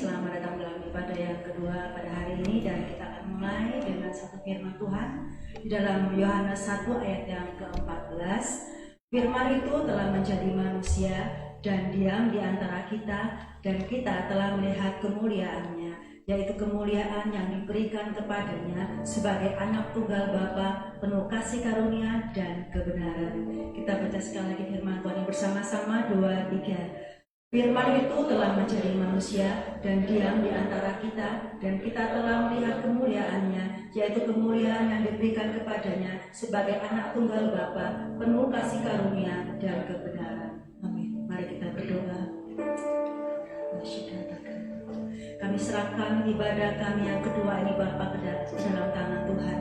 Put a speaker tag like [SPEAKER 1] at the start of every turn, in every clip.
[SPEAKER 1] selamat datang dalam ibadah yang kedua pada hari ini, dan kita akan mulai dengan satu firman Tuhan di dalam Yohanes 1 ayat yang ke-14. Firman itu telah menjadi manusia dan diam di antara kita, dan kita telah melihat kemuliaannya, yaitu kemuliaan yang diberikan kepadanya sebagai anak tunggal Bapa, penuh kasih karunia dan kebenaran. Kita baca sekali lagi firman Tuhan yang bersama-sama, 2, 3. Firman itu telah menjadi manusia dan diam di antara kita, dan kita telah melihat kemuliaannya, yaitu kemuliaan yang diberikan kepadanya sebagai anak tunggal Bapa, penuh kasih karunia dan kebenaran. Amin. Mari kita berdoa. Kami serahkan ibadah kami yang kedua ini Bapa ke dalam tangan Tuhan.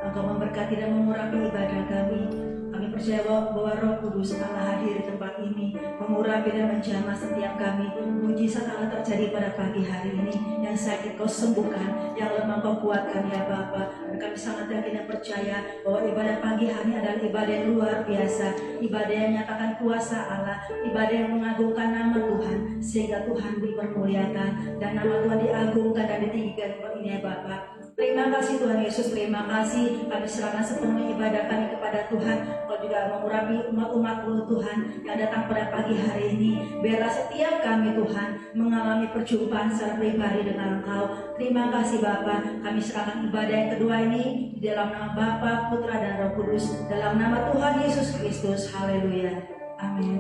[SPEAKER 1] Engkau memberkati dan mengurapi ibadah kami. Kami percaya bahwa Roh Kudus Allah hadir di tempat ini, mengurapi dan menjamah setiap kami. Mujizat Allah terjadi pada pagi hari ini. Yang sakit Kau sembuhkan, yang lemah Kau kuatkan ya Bapa. Dan kami sangat yakin dan percaya bahwa ibadah pagi hari ini adalah ibadah yang luar biasa, ibadah yang menyatakan kuasa Allah, ibadah yang mengagungkan nama Tuhan, sehingga Tuhan dipermuliakan dan nama Tuhan diagungkan dan ditinggikan ini ya Bapa. Terima kasih Tuhan Yesus, terima kasih. Kami serahkan sepenuhnya ibadah kami kepada Tuhan. Kau juga mengurapi umat-umat-Mu Tuhan yang datang pada pagi hari ini. Biarlah setiap kami Tuhan mengalami perjumpaan secara pribadi dengan Engkau. Terima kasih Bapa. Kami serahkan ibadah yang kedua ini di dalam nama Bapa, Putra dan Roh Kudus, dalam nama Tuhan Yesus Kristus. Haleluya. Amin.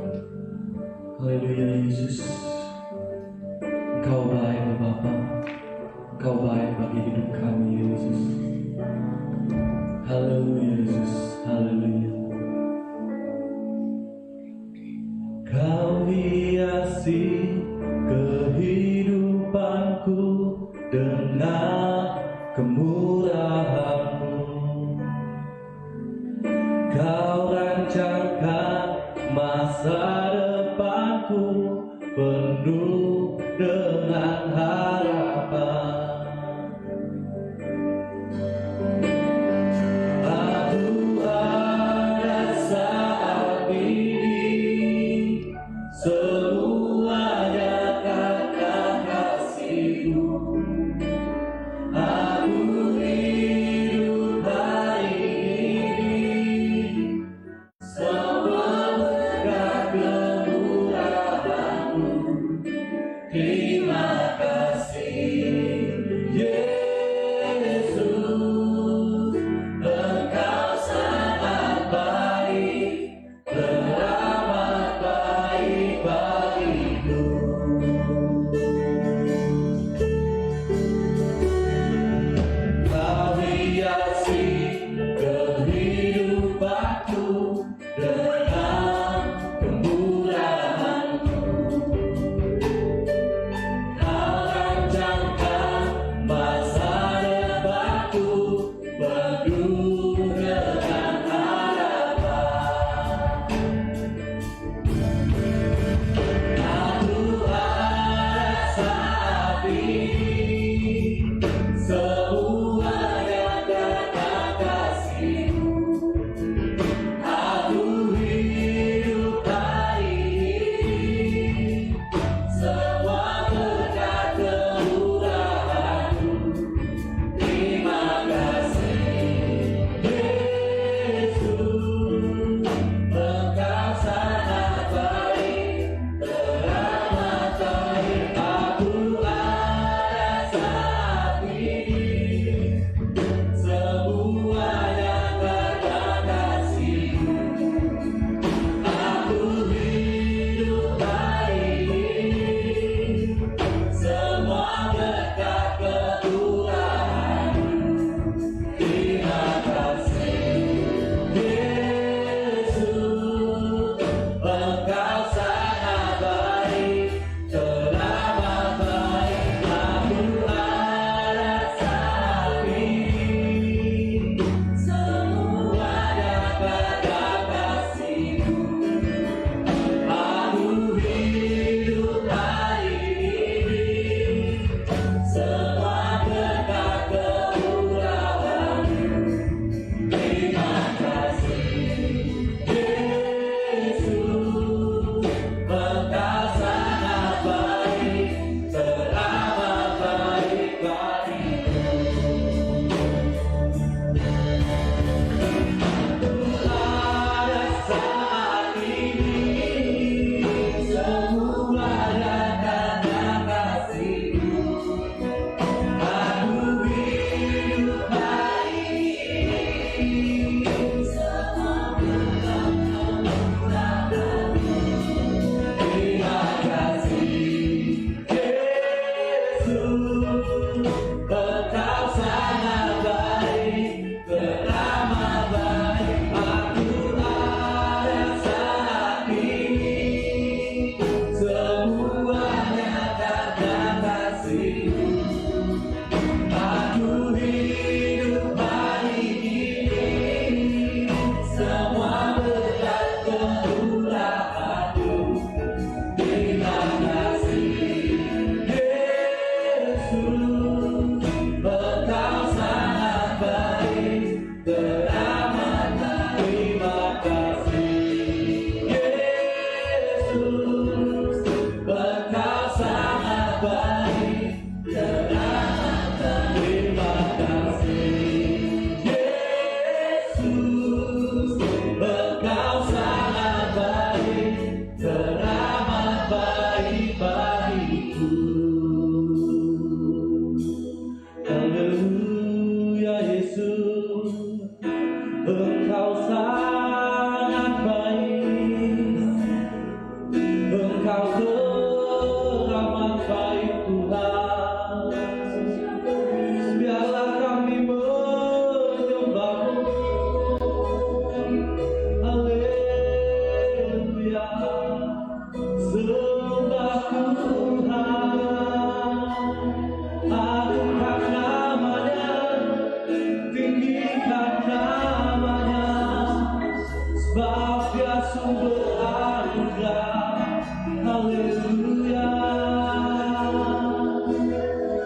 [SPEAKER 2] Haleluya Yesus. Engkau baik Bapa. Engkau baik bagi hidup kami Yesus. Haleluya Yesus. Haleluya. Kau hiasi kehidupanku dengan kemurahan-Mu. Kau rancangkan masa depanku penuh dengan harapan. Yesus, Engkau sangat baik, teramat baik bagiku. Haleluya Yesus, Engkau sangat baik, Engkau teramat baik Tuhan. Biarlah kami menyembah-Mu. Haleluya, sembah Tuhan, agungkan namanya, tinggikan namanya, sebab Dia sumber anugerah. Haleluya,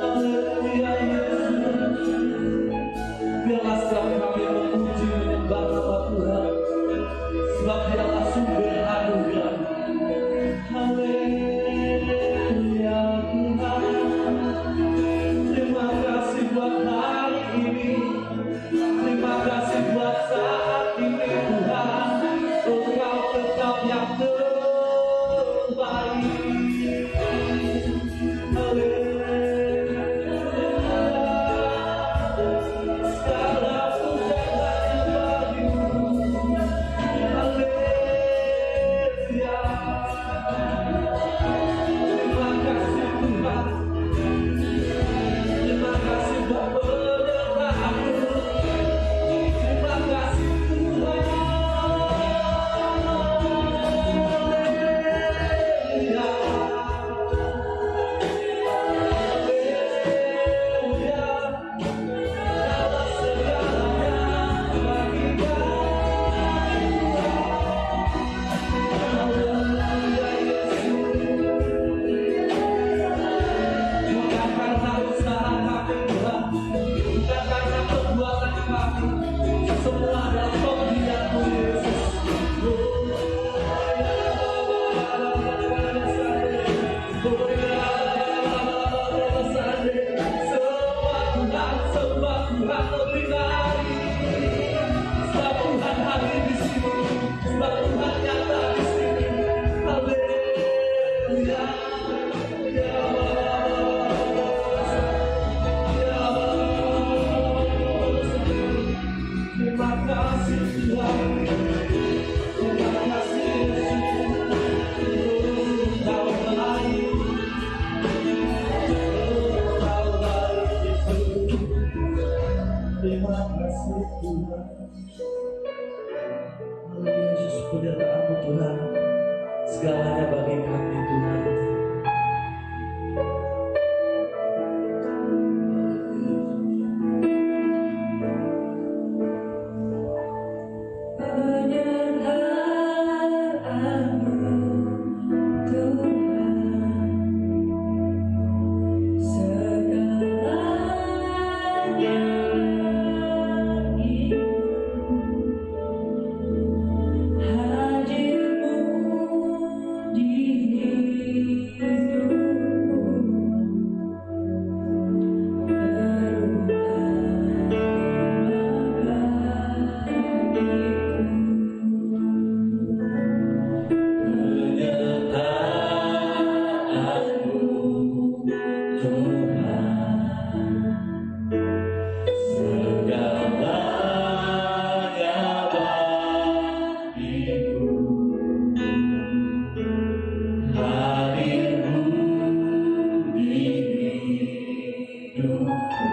[SPEAKER 2] haleluya Yesus. Biarlah setiap kami memuji menyembah nama Tuhan, sebab Dialah sumber anugerah. Haleluya Tuhan, terima kasih buat hari ini, terima kasih buat saat ini Tuhan. Engkau tetap yang terbaik. Haleluya, segala puja hanya bagimu. Haleluya, terima kasih Tuhan, terima kasih buat penyertaan-Mu, terima kasih Tuhan. Haleluya, haleluya, segala segalanya bagi Haleluya Yesus, bukan karena usaha kami Tuhan, bukan karena perbuatan kami, semua adalah pemberian-Mu Yesus. Sembah Tuhan lebih lagi, sebab Tuhan hadir di sini, sebab Tuhan nyata di sini. Haleluya, ya terima kasih Tuhan, terima kasih Yesus. Engkau baik, Engkau baik Yesus. Terima kasih Tuhan. Haleluya Yesus, penyertaan-Mu Tuhan, segalanya bagi kami Tuhan.
[SPEAKER 1] Penyertaan-Mu Tuhan, segalanya bagiku. Hadir-Mu di hidupku,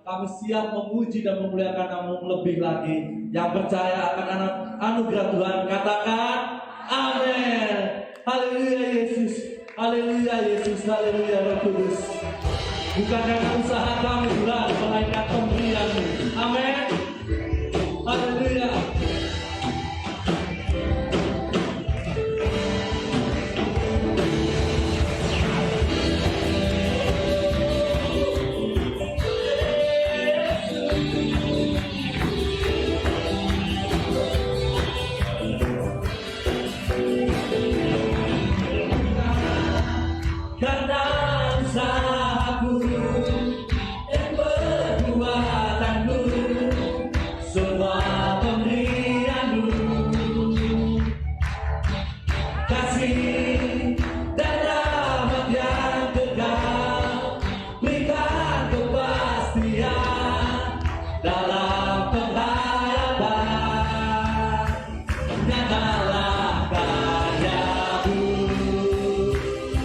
[SPEAKER 2] Kami siap memuji dan memuliakan nama-Mu lebih lagi. Yang percaya akan anugerah Tuhan, katakan amin. Haleluya Yesus, haleluya Yesus, haleluya Roh Kudus. Bukan karena usaha kami Tuhan, melainkan pemberian-Mu. Amin. Haleluya. Karena usahaku dan perbuatanku, semua pemberian-Mu, kasih dan rahmat yang kekal, berikan kepastian dalam pengharapan. Nyatalah karya-Mu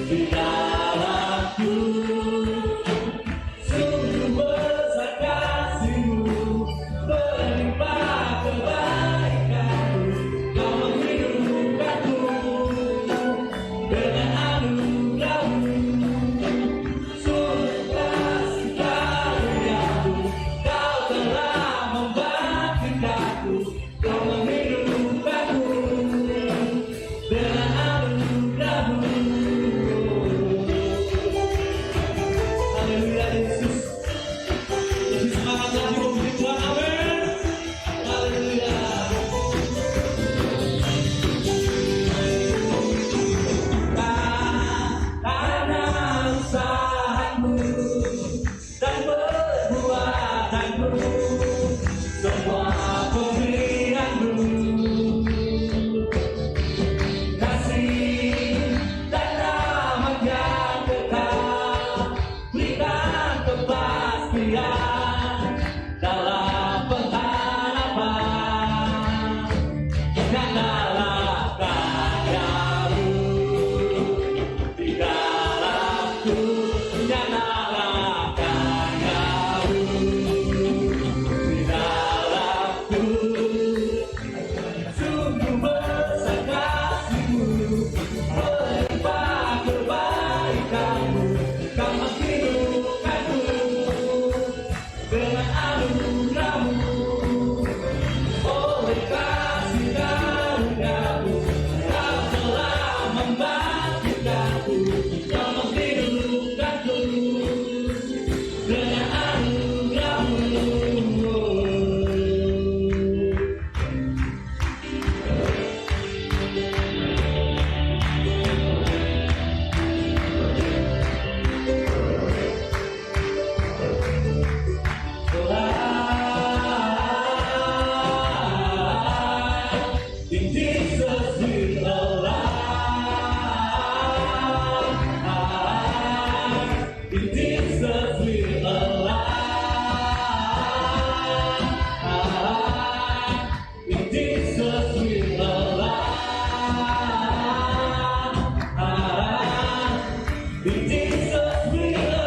[SPEAKER 2] di dalamku, sungguh besar kasih-Mu, berlimpah kebaikan-Mu, Kau menghidupkanku Jesus we alive. In Jesus we alive. In Jesus we alive. In Jesus we alive.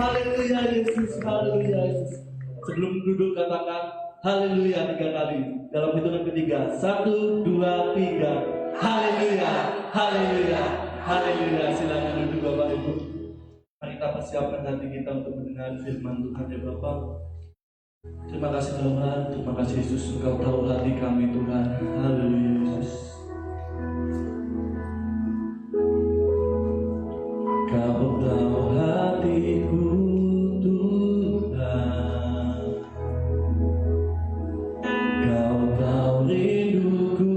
[SPEAKER 2] Haleluya Yesus, haleluya Yesus. Sebelum duduk katakan haleluya 3 kali. Dalam hitungan ketiga, 1, 2, 3. Haleluya, haleluya, haleluya. Silakan duduk Bapak Ibu. Mari kita persiapkan hati kita untuk mendengar firman Tuhan ya Bapak. Terima kasih Tuhan, terima kasih Yesus. Engkau tahu hati kami Tuhan. Haleluya Yesus. Kau tahu hatiku Tuhan, Kau tahu rinduku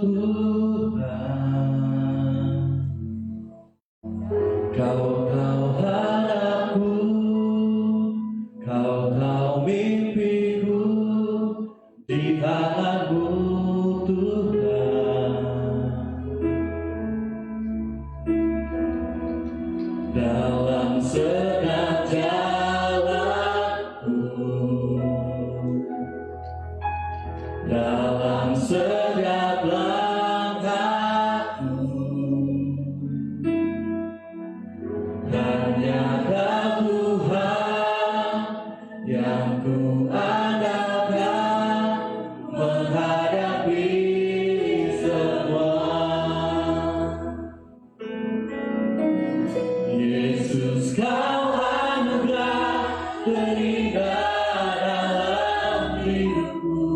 [SPEAKER 2] Tuhan, Kau tahu harapku, Kau tahu mimpiku di tangan-Mu Tuhan. Dalam setiap jalanku, dalam setiap langkahku, hanya Kau Tuhan yang ku andalkan menghadapi semua. Yesus Kau anugerah terindah dalam hidupku.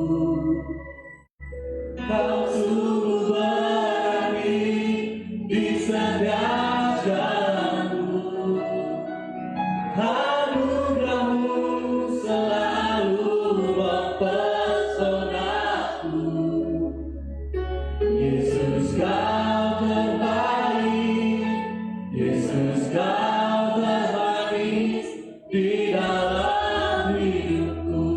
[SPEAKER 2] Kau sungguh berani di setiap jalanku. Anugerah-Mu selalu mempesonaku. Yesus Kau terbaik, Yesus Kau termanis di dalam hidupku.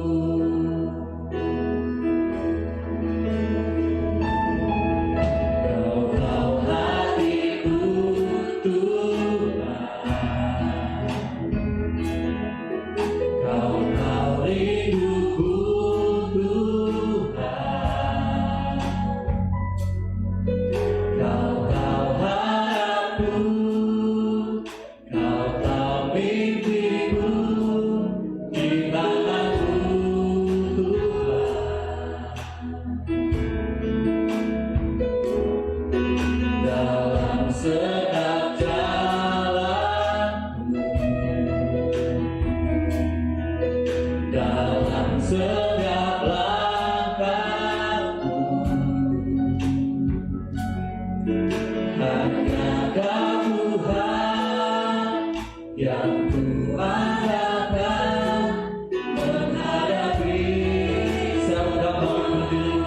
[SPEAKER 2] Kau tahu hatiku Tuhan, Kau tahu rinduku Tuhan, Kau tahu harapku, Kau tahu mimpiku di tangan-Mu Tuhan. Dalam setiap jalanku, dalam setiap langkahku, hanya Kau Tuhan yang ku andalkan menghadapi segala berdiri.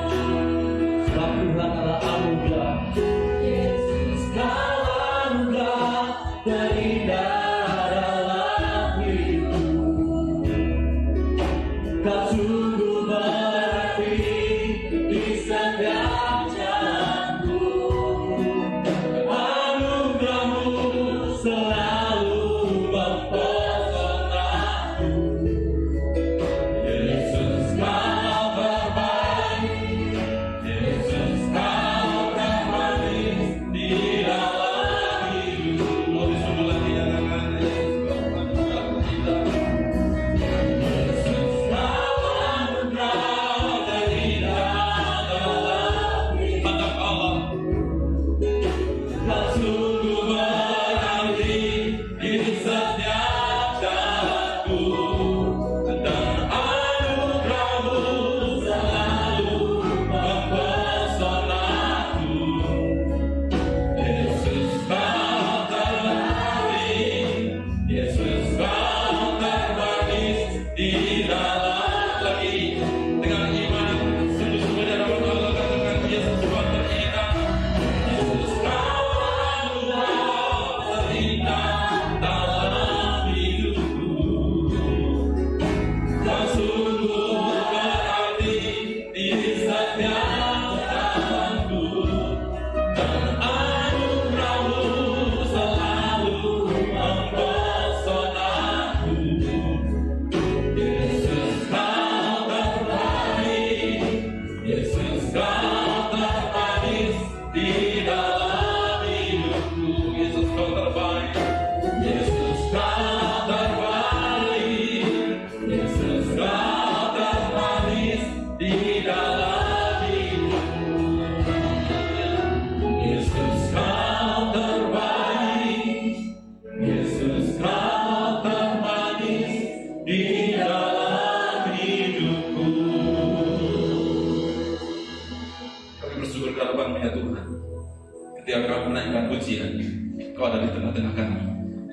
[SPEAKER 2] Sebab Tuhan adalah anugerah. Yesus Kau anugerah terindah dalam hidupku. Kau sungguh berarti di setiap jalanku.
[SPEAKER 3] menaikkan pujian. Kau ada di tengah-tengah kami.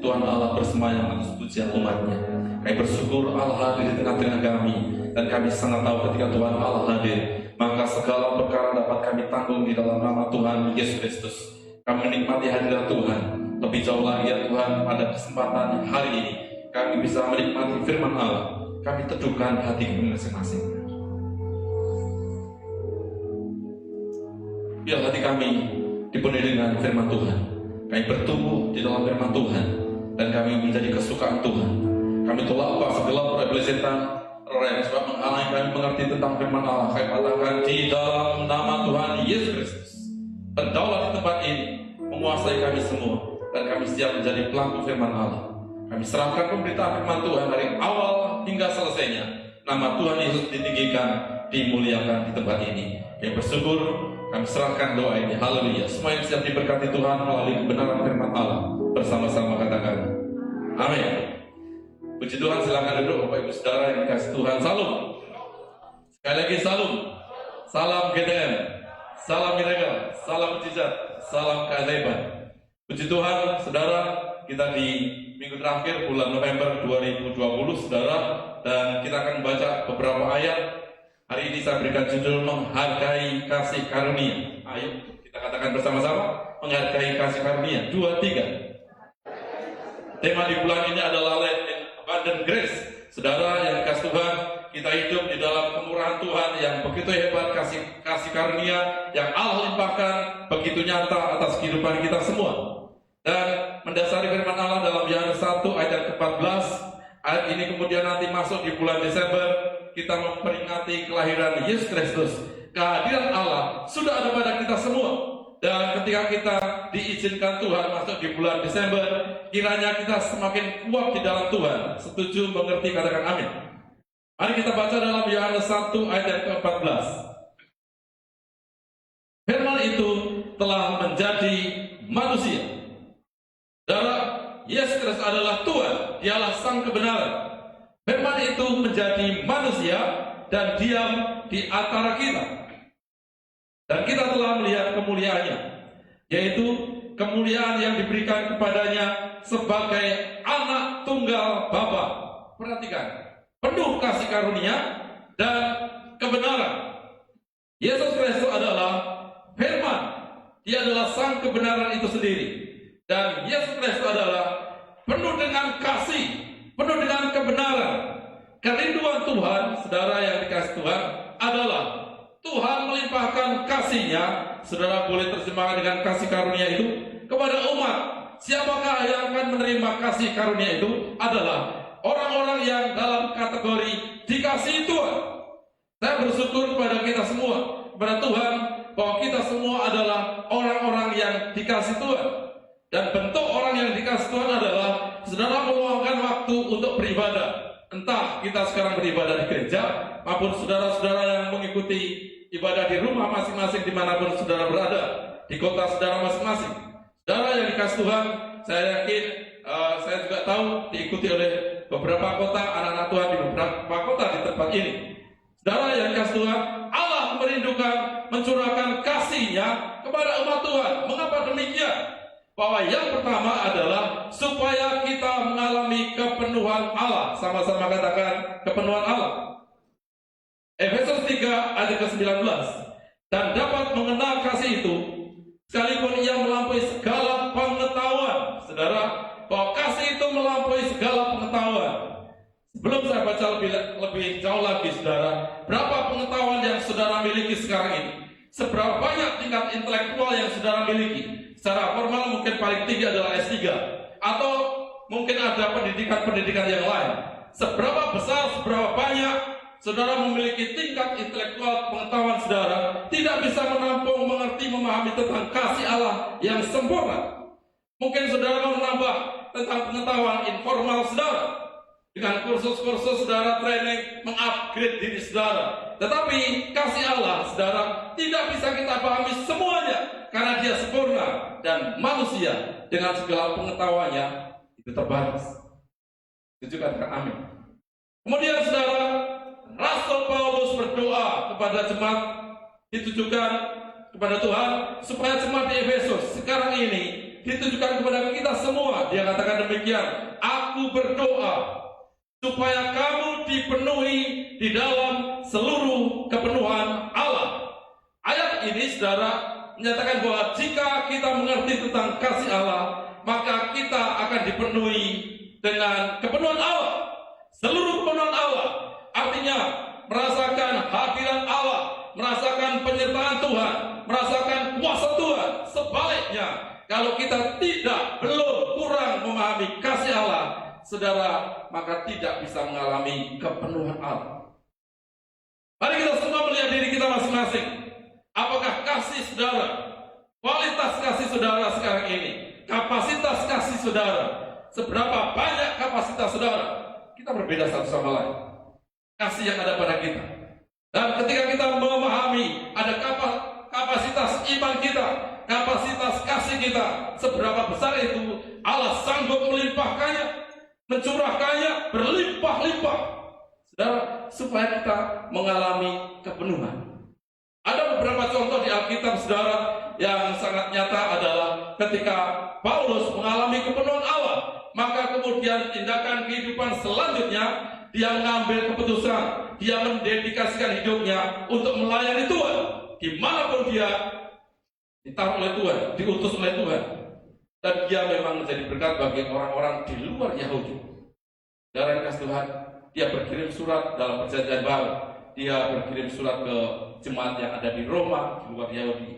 [SPEAKER 3] Tuhan Allah bersemayam atas pujian umatnya. Kami bersyukur Allah hadir di tengah-tengah kami. Dan kami sangat tahu ketika Tuhan Allah hadir, maka segala perkara dapat kami tanggung di dalam nama Tuhan Yesus Kristus. Kami menikmati hadirat Tuhan. Lebih jauh lagi ya Tuhan, pada kesempatan hari ini kami bisa menikmati firman Allah. Kami teduhkan hati kami masing-masing. Biar hati kami dipenuhi dengan firman Tuhan. Kami bertumbuh di dalam firman Tuhan, dan kami menjadi kesukaan Tuhan. Kami tolak segala perbedaan setan yang sebab menghalangi kami mengerti tentang firman Allah. Kami katakan di dalam nama Tuhan Yesus Kristus, berdaulat di tempat ini, menguasai kami semua, dan kami siap menjadi pelaku firman Allah. Kami serahkan pemberitaan firman Tuhan dari awal hingga selesainya. Nama Tuhan Yesus ditinggikan, dimuliakan di tempat ini. Kami bersyukur, kami serahkan doa ini. Haleluya. Semua yang siap diberkati Tuhan melalui kebenaran firman Allah. Bersama-sama katakan amin. Puji Tuhan, silakan duduk Bapak Ibu Saudara yang dikasih Tuhan. Salam. Sekali lagi salam. Salam GTM. Salam miracle. Salam mujizat. Salam keajaiban. Puji Tuhan, Saudara, kita di minggu terakhir bulan November 2020, Saudara, dan kita akan membaca beberapa ayat. Hari ini saya berikan judul menghargai kasih karunia. Ayo kita katakan bersama-sama, menghargai kasih karunia. 2, 3. Tema di bulan ini adalah Life in Abundant Grace. Saudara yang dikasih Tuhan, kita hidup di dalam kemurahan Tuhan yang begitu hebat, kasih karunia yang Allah limpahkan begitu nyata atas kehidupan kita semua. Dan mendasari firman Allah dalam Yohanes 1 ayat 14, ayat ini kemudian nanti masuk di bulan Desember, kita memperingati kelahiran Yesus Kristus. Kehadiran Allah sudah ada pada kita semua. Dan ketika kita diizinkan Tuhan masuk di bulan Desember, kiranya kita semakin kuat di dalam Tuhan. Setuju, mengerti, katakan amin. Mari kita baca dalam Yohanes 1 ayat ke-14. Firman itu telah menjadi manusia. Saudara, Yesus Kristus adalah Tuhan, dialah sang kebenaran. Firman itu menjadi manusia dan diam di antara kita. Dan kita telah melihat kemuliaannya, yaitu kemuliaan yang diberikan kepadanya sebagai anak tunggal Bapa. Perhatikan, penuh kasih karunia dan kebenaran. Yesus Kristus adalah firman, dia adalah sang kebenaran itu sendiri. Dan Yesus Kristus adalah penuh dengan kasih, penuh dengan kebenaran. Kerinduan Tuhan, saudara yang dikasih Tuhan, adalah Tuhan melimpahkan kasih-Nya, saudara boleh terjemahkan dengan kasih karunia itu, kepada umat. Siapakah yang akan menerima kasih karunia itu? Adalah orang-orang yang dalam kategori dikasihi Tuhan. Saya bersyukur kepada kita semua, kepada Tuhan, bahwa kita semua adalah orang-orang yang dikasihi Tuhan. Dan bentuk orang yang dikasihi Tuhan adalah saudara meluangkan waktu untuk beribadah. Entah kita sekarang beribadah di gereja, maupun saudara-saudara yang mengikuti ibadah di rumah masing-masing dimanapun saudara berada, di kota saudara masing-masing. Saudara yang dikasih Tuhan, saya yakin, saya juga tahu diikuti oleh beberapa kota, anak-anak Tuhan di beberapa kota di tempat ini. Saudara yang dikasih Tuhan, Allah merindukan mencurahkan kasih-Nya kepada umat Tuhan. Mengapa demikian? Bahwa yang pertama adalah supaya kita mengalami kepenuhan Allah. Sama-sama katakan kepenuhan Allah. Efesus 3 ayat ke-19. Dan dapat mengenal kasih itu, sekalipun ia melampaui segala pengetahuan. Saudara, bahwa kasih itu melampaui segala pengetahuan. Sebelum saya baca lebih jauh lagi, saudara, berapa pengetahuan yang saudara miliki sekarang ini? Seberapa banyak tingkat intelektual yang saudara miliki? Secara formal mungkin paling tinggi adalah S3, atau mungkin ada pendidikan-pendidikan yang lain. Seberapa besar, seberapa banyak saudara memiliki tingkat intelektual pengetahuan saudara, tidak bisa menampung, mengerti, memahami tentang kasih Allah yang sempurna. Mungkin saudara mau menambah tentang pengetahuan informal saudara, dengan kursus-kursus saudara training, mengupgrade diri saudara. Tetapi kasih Allah saudara tidak bisa kita pahami semuanya, karena dia sempurna dan manusia dengan segala pengetahuannya itu terbatas. Setuju katakan amin. Kemudian saudara, Rasul Paulus berdoa kepada jemaat ditujukan kepada Tuhan supaya jemaat di Efesus sekarang ini ditujukan kepada kita semua. Dia katakan demikian, aku berdoa supaya kamu dipenuhi di dalam seluruh kepenuhan Allah. Ayat ini saudara menyatakan bahwa jika kita mengerti tentang kasih Allah, maka kita akan dipenuhi dengan kepenuhan Allah. Seluruh kepenuhan Allah artinya merasakan hadirat Allah, merasakan penyertaan Tuhan, merasakan kuasa Tuhan. Sebaliknya, kalau kita belum kurang memahami kasih Allah, saudara, maka tidak bisa mengalami kepenuhan Allah. Mari kita semua melihat diri kita masing-masing. Apakah kasih saudara, kualitas kasih saudara sekarang ini, kapasitas kasih saudara, seberapa banyak kapasitas saudara? Kita berbeda satu sama lain. Kasih yang ada pada kita. Dan ketika kita memahami ada kapasitas iman kita, kapasitas kasih kita, seberapa besar itu, Allah sanggup melimpahkannya, mencurahkannya berlimpah-limpah, saudara, supaya kita mengalami kepenuhan. Ada beberapa contoh di Alkitab, saudara, yang sangat nyata adalah ketika Paulus mengalami kepenuhan Allah, maka kemudian tindakan kehidupan selanjutnya dia mengambil keputusan, dia mendedikasikan hidupnya untuk melayani Tuhan dimanapun dia ditaruh oleh Tuhan, diutus oleh Tuhan. Dan dia memang menjadi berkat bagi orang-orang di luar Yahudi. Dari kasih Tuhan, dia berkirim surat dalam perjanjian baru, dia berkirim surat ke jemaat yang ada di Roma, di luar Yahudi.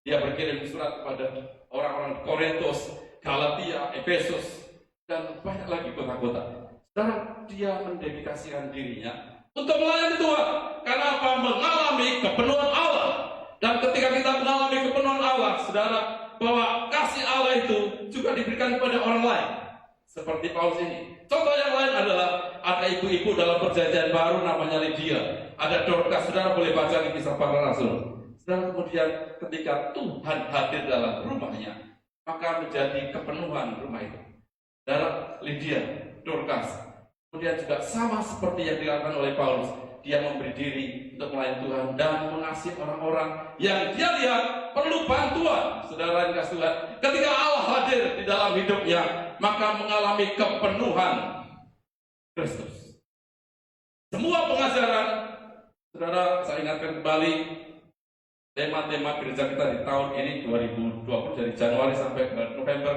[SPEAKER 3] Dia berkirim surat kepada orang-orang Korintus, Galatia, Efesus, dan banyak lagi kota-kota. Dan dia mendedikasikan dirinya untuk melayani Tuhan. Karena apa? Mengalami kepenuhan Allah. Dan ketika kita mengalami kepenuhan Allah, saudara, bahwa kasih Allah itu juga diberikan kepada orang lain. Seperti Paulus ini. Contoh yang lain adalah ada ibu-ibu dalam perjanjian baru namanya Lydia. Ada Dorcas, saudara boleh baca di Kisah Para Rasul. Saudara, kemudian ketika Tuhan hadir dalam rumahnya, maka menjadi kepenuhan rumah itu. Saudara, Lydia, Dorcas, kemudian juga sama seperti yang dilakukan oleh Paulus. Dia memberi diri untuk melayani Tuhan dan mengasihi orang-orang yang dia lihat perlu bantuan. Saudara yang kasih Tuhan, ketika Allah hadir di dalam hidupnya, maka mengalami kepenuhan Kristus. Semua pengajaran, saudara, saya ingatkan kembali tema-tema gereja kita di tahun ini 2020 dari Januari sampai November.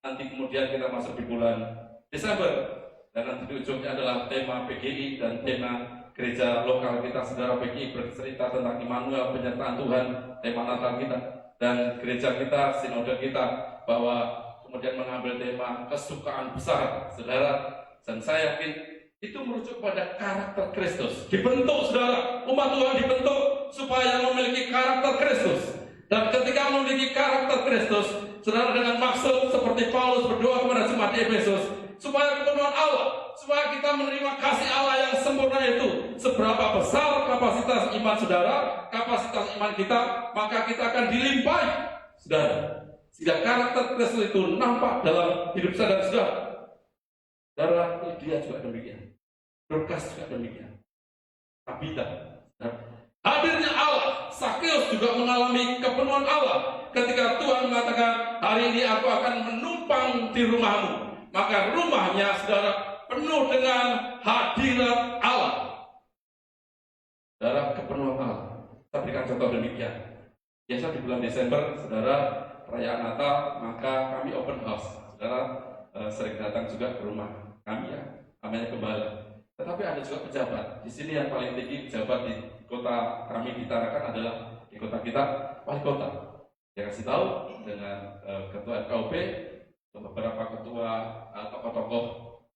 [SPEAKER 3] Nanti kemudian kita masuk di bulan Desember. Dan nanti di ujungnya adalah tema PGI dan tema gereja lokal kita. Saudara, PGI bercerita tentang Immanuel, penyertaan Tuhan, tema Natal kita. Dan gereja kita, sinode kita, bahwa kemudian mengambil tema kesukaan besar, saudara. Dan saya yakin itu merujuk pada karakter Kristus. Dibentuk, saudara, umat Tuhan dibentuk supaya memiliki karakter Kristus. Dan ketika memiliki karakter Kristus, saudara, dengan maksud seperti Paulus berdoa kepada jemaat di Efesus, supaya kepenuhan Allah, supaya kita menerima kasih Allah yang sempurna itu. Seberapa besar kapasitas iman saudara, kapasitas iman kita, maka kita akan dilimpahi, saudara. Sehingga karakter Kristus itu nampak dalam hidup saudara. Saudara, dia juga demikian. Dorcas juga demikian. Tabita, hadirnya Allah, Sakeus juga mengalami kepenuhan Allah. Ketika Tuhan mengatakan, hari ini aku akan menumpang di rumahmu, maka rumahnya, saudara, penuh dengan hadirat Allah. Saudara, kepenuhan Allah. Kita berikan contoh demikian. Biasa di bulan Desember, saudara, perayaan Natal, maka kami open house. Saudara, sering datang juga ke rumah kami, ya, namanya Gembala. Tetapi ada juga pejabat. Di sini yang paling tinggi pejabat di kota kami ditarakan adalah di kota kita, wali kota. Dia kasih tahu dengan ketua FKUP, beberapa ketua tokoh-tokoh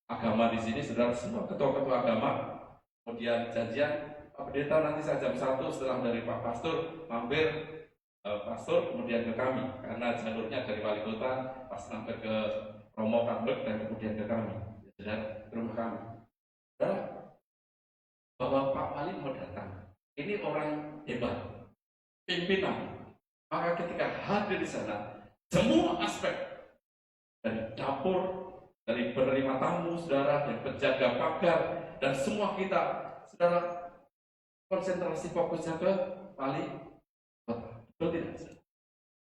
[SPEAKER 3] agama di sini, saudara, semua ketua-ketua agama, kemudian janjian Pak Pendeta nanti saya jam 1 setelah dari Pak Pastor mampir Pastor kemudian ke kami, karena jalurnya dari wali kota pas mampir ke Romo Kambek dan kemudian ke kami, saudara, ke rumah kami. Saudara, bahwa Pak Wali mau datang, ini orang hebat, pimpinan, maka ketika hadir di sana, semua aspek dari dapur, dari penerima tamu, saudara, dan penjaga pagar, dan semua kita, saudara, konsentrasi fokusnya ke wali kota. Betul tidak?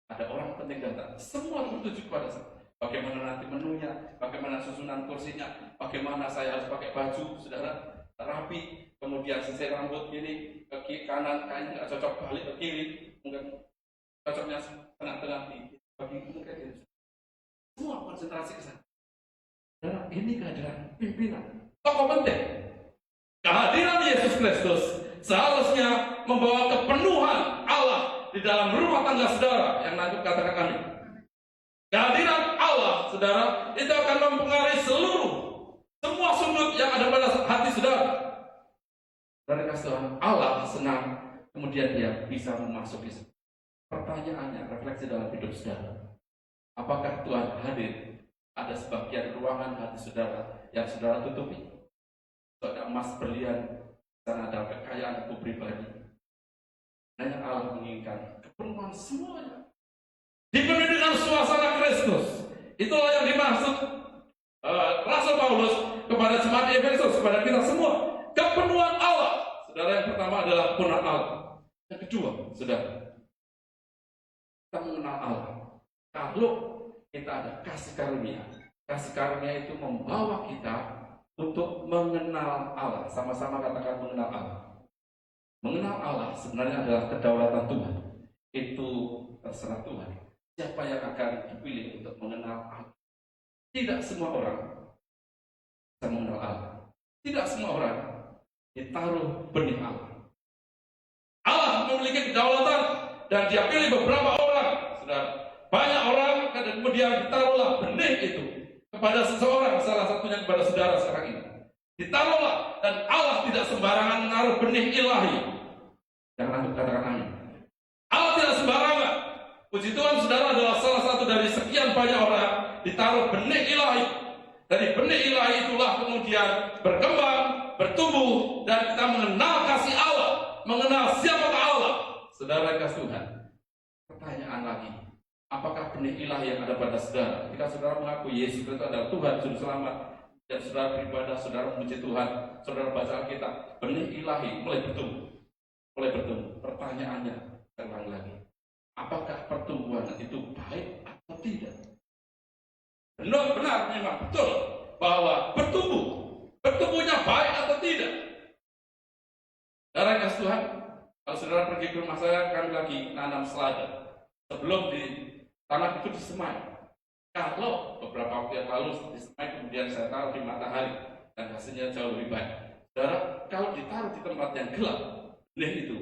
[SPEAKER 3] Ada orang penting datang, semua tertuju kepada saya. Bagaimana nanti menunya, bagaimana susunan kursinya, bagaimana saya harus pakai baju, saudara, rapi, kemudian sisir rambut kiri, ke kiri, kanan, kayaknya nggak cocok, balik ke kiri, mungkin cocoknya tengah-tengah di bagi mungkin itu. Semua konsentrasi ke sana. Saudara, ini kehadiran pimpinan, tokoh penting. Kehadiran Yesus Kristus seharusnya membawa kepenuhan Allah di dalam rumah tangga saudara yang nanti katakan amin. Kehadiran Allah, saudara, itu akan mempengaruhi semua sudut yang ada pada hati saudara. Dari kasih Tuhan, Allah senang, kemudian Dia bisa memasuki. Pertanyaannya, refleksi dalam hidup saudara. Apakah Tuhan hadir? Ada sebagian ruangan hati saudara yang saudara tutupi. Ada emas berlian, sana ada kekayaan itu pribadi. Hanya Allah menginginkan kepenuhan semuanya. Dipenuhi dengan suasana Kristus. Itulah yang dimaksud Rasul Paulus kepada jemaat Efesus, kepada kita semua. Kepenuhan Allah. Saudara, yang pertama adalah kepenuhan Allah. Yang kedua, saudara, kita mengenal Allah. Kalau kita ada kasih karunia, kasih karunia itu membawa kita untuk mengenal Allah. Sama-sama katakan mengenal Allah. Mengenal Allah sebenarnya adalah kedaulatan Tuhan. Itu terserah Tuhan. Siapa yang akan dipilih untuk mengenal Allah? Tidak semua orang bisa mengenal Allah. Tidak semua orang ditaruh benih Allah. Allah memiliki kedaulatan dan Dia pilih beberapa orang. Saudara, banyak orang dan kemudian ditaruhlah benih itu kepada seseorang, salah satunya kepada saudara sekarang ini. Ditaruhlah, dan Allah tidak sembarangan menaruh benih ilahi. Jangan anggap katakan amin. Allah tidak sembarangan. Puji Tuhan, saudara adalah salah satu dari sekian banyak orang ditaruh benih ilahi. Dari benih ilahi itulah kemudian berkembang, bertumbuh, dan kita mengenal kasih Allah, mengenal siapakah Allah. Saudara kasih Tuhan, pertanyaan lagi, apakah benih ilahi yang ada pada saudara? Jika saudara mengaku Yesus Kristus adalah Tuhan, Juru Selamat, dan saudara beribadah, saudara memuji Tuhan, saudara baca Alkitab, benih ilahi mulai bertumbuh. Pertanyaannya terulang lagi, apakah pertumbuhan itu baik atau tidak? Benar memang betul bahwa bertumbuhnya baik atau tidak. Saudara kasih Tuhan, kalau saudara pergi ke rumah saya, kami lagi nanam selada. Sebelum di tanah itu disemai. Kalau beberapa waktu yang lalu disemai, kemudian saya taruh di matahari dan hasilnya jauh lebih baik. Saudara, kalau ditaruh di tempat yang gelap, benih itu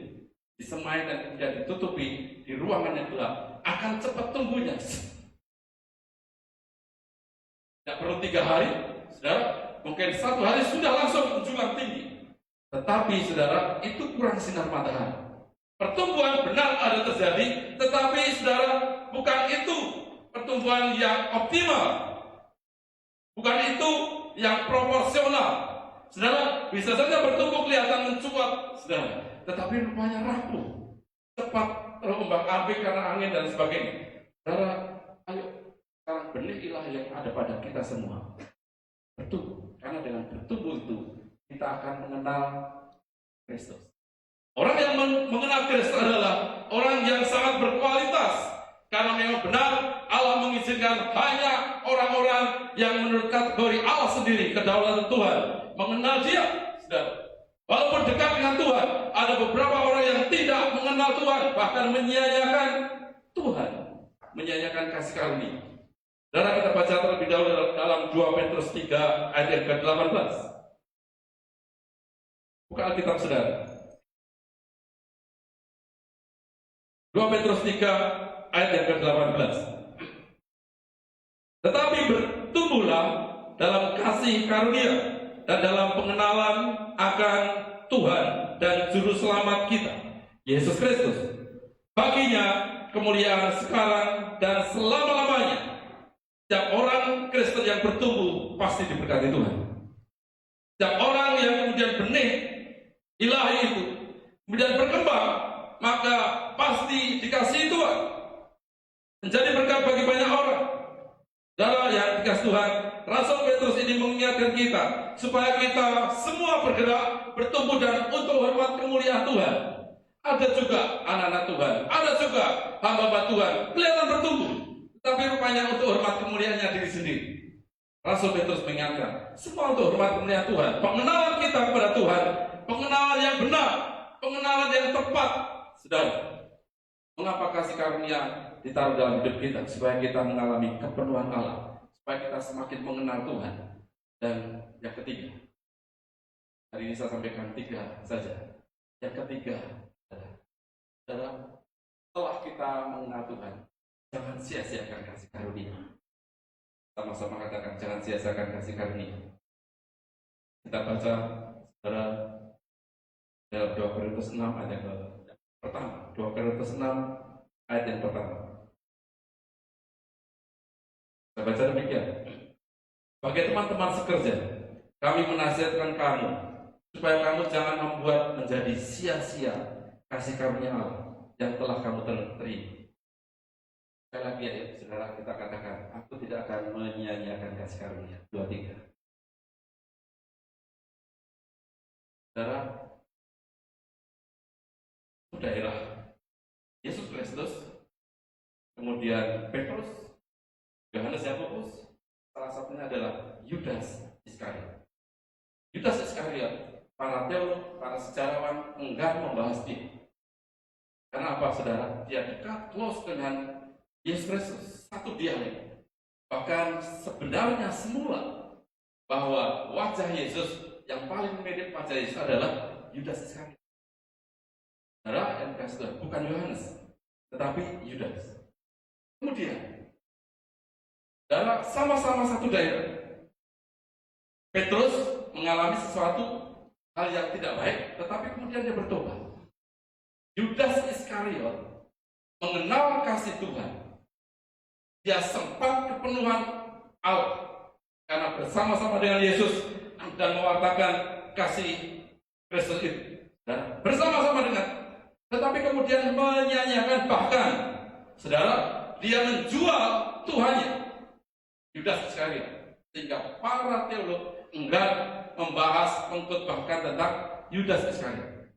[SPEAKER 3] disemai dan kemudian ditutupi di ruangan yang gelap, akan cepat tumbuhnya. Tidak perlu 3 hari, saudara, mungkin 1 hari sudah langsung menjulang tinggi. Tetapi saudara, itu kurang sinar matahari. Pertumbuhan benar ada terjadi, tetapi saudara, bukan itu pertumbuhan yang optimal, bukan itu yang proporsional. Saudara, bisa saja bertumbuh kelihatan mencuat, saudara, tetapi rupanya rapuh, cepat terombak-ambing karena angin dan sebagainya. Saudara, ayo sekarang benih ilahi yang ada pada kita semua bertumbuh, karena dengan bertumbuh itu kita akan mengenal Kristus. Orang yang mengenal Kristus adalah orang yang sangat berkualitas, karena memang benar Allah mengizinkan hanya orang-orang yang menurut kategori Allah sendiri, kedaulatan Tuhan, mengenal Dia. Saudara, walaupun dekat dengan Tuhan, ada beberapa orang yang tidak mengenal Tuhan, bahkan menyia-nyiakan Tuhan, menyia-nyiakan kasih karunia. Saudara, kita baca terlebih dahulu dalam 2 Petrus 3 ayat yang ke-18. Buka Alkitab saudara. 2 Petrus 3 ayat yang ke-18. Tetapi bertumbuhlah dalam kasih karunia dan dalam pengenalan akan Tuhan dan Juru Selamat kita, Yesus Kristus. Baginya kemuliaan sekarang dan selama-lamanya. Setiap orang Kristen yang bertumbuh pasti diberkati Tuhan. Setiap orang yang kemudian benih ilahi itu kemudian berkembang, maka pasti dikasihi Tuhan, menjadi berkat bagi banyak orang. Saudara yang dikasihi Tuhan, Rasul Petrus ini mengingatkan kita supaya kita semua bergerak, bertumbuh dan untuk hormat kemuliaan Tuhan. Ada juga anak-anak Tuhan, ada juga hamba-hamba Tuhan, kelihatan bertumbuh. Tapi rupanya untuk hormat kemuliaannya diri sendiri. Rasul Petrus mengingatkan, semua untuk hormat kemuliaan Tuhan. Pengenalan kita kepada Tuhan, pengenalan yang benar, pengenalan yang tepat. Saudara, mengapa kasih karunia ditaruh dalam hidup kita? Supaya kita mengalami kepenuhan Allah, supaya kita semakin mengenal Tuhan. Dan yang ketiga, hari ini saya sampaikan 3 saja. Yang ketiga adalah setelah kita mengenal Tuhan, jangan sia-siakan kasih karunia. Sama-sama katakan, jangan sia-siakan kasih karunia. Kita baca, saudara, dalam 2 Korintus 6 ayat yang pertama. 2 Korintus 6 ayat yang pertama. Saya baca demikian. Bagi teman-teman sekerja, kami menasihatkan kamu supaya kamu jangan membuat menjadi sia-sia kasih karunia Allah yang telah kamu terima. Sekali lagi ya, saudara, kita katakan, aku tidak akan menyia-nyiakan kasih karunia. 2, 3. Saudara, daerah Yesus Kristus, kemudian Petrus, Yohanes Yakobus, salah satunya adalah Yudas Iskariot. Yudas Iskariot, para teolog, para sejarawan enggan membahas dia. Karena apa, saudara? Dia dekat, close dengan Yesus Kristus, satu dialek. Bahkan sebenarnya semula bahwa wajah Yesus yang paling mirip wajah Yesus adalah Yudas Iskariot. Saudara yang kasih, bukan Yohanes, tetapi Yudas. Kemudian, saudara, sama-sama satu daerah. Petrus mengalami sesuatu hal yang tidak baik, tetapi kemudian dia bertobat. Yudas Iskariot mengenal kasih Tuhan. Dia sempat kepenuhan Allah karena bersama-sama dengan Yesus dan mewartakan kasih Kristus itu. Dan bersama-sama dengan, tetapi kemudian menyanyiakan, bahkan saudara, dia menjual Tuhannya, Yudas Iskariot, sehingga para teolog enggan membahas, mengkhotbahkan tentang Yudas Iskariot.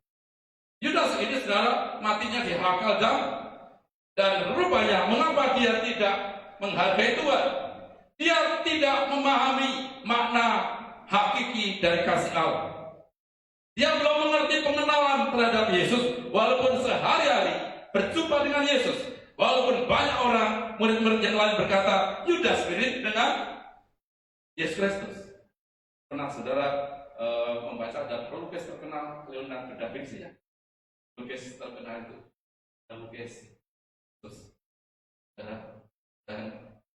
[SPEAKER 3] Yudas ini, saudara, matinya dihakal dan rupanya mengapa dia tidak menghargai Tuhan? Dia tidak memahami makna hakiki dari kasih Allah. Dia belum mengerti pengenalan terhadap Yesus, walaupun sehari-hari berjumpa dengan Yesus. Walaupun banyak orang, murid-murid yang lain berkata, Yudas mirip dengan Yesus Kristus. Pernah saudara membaca dan pelukis terkenal Leonardo da Vinci, ya? Pelukis terkenal itu, pelukis Yesus. Dan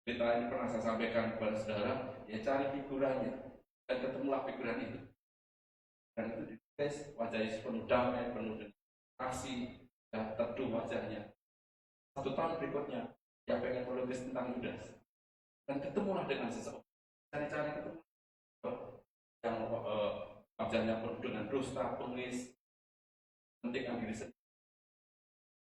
[SPEAKER 3] berita ini pernah saya sampaikan kepada saudara, ya cari figurannya, dan ketemulah figuran itu. Dan itu ditulis wajah Yesus penuh damai, penuh dengan kasih, dan teduh wajahnya. 1 tahun berikutnya, dia pengen melukis tentang Yudas, dan ketemulah dengan seseorang. Cari-cari ketemu yang wajahnya penuh dengan dusta, pengis, pentingkan diri sendiri.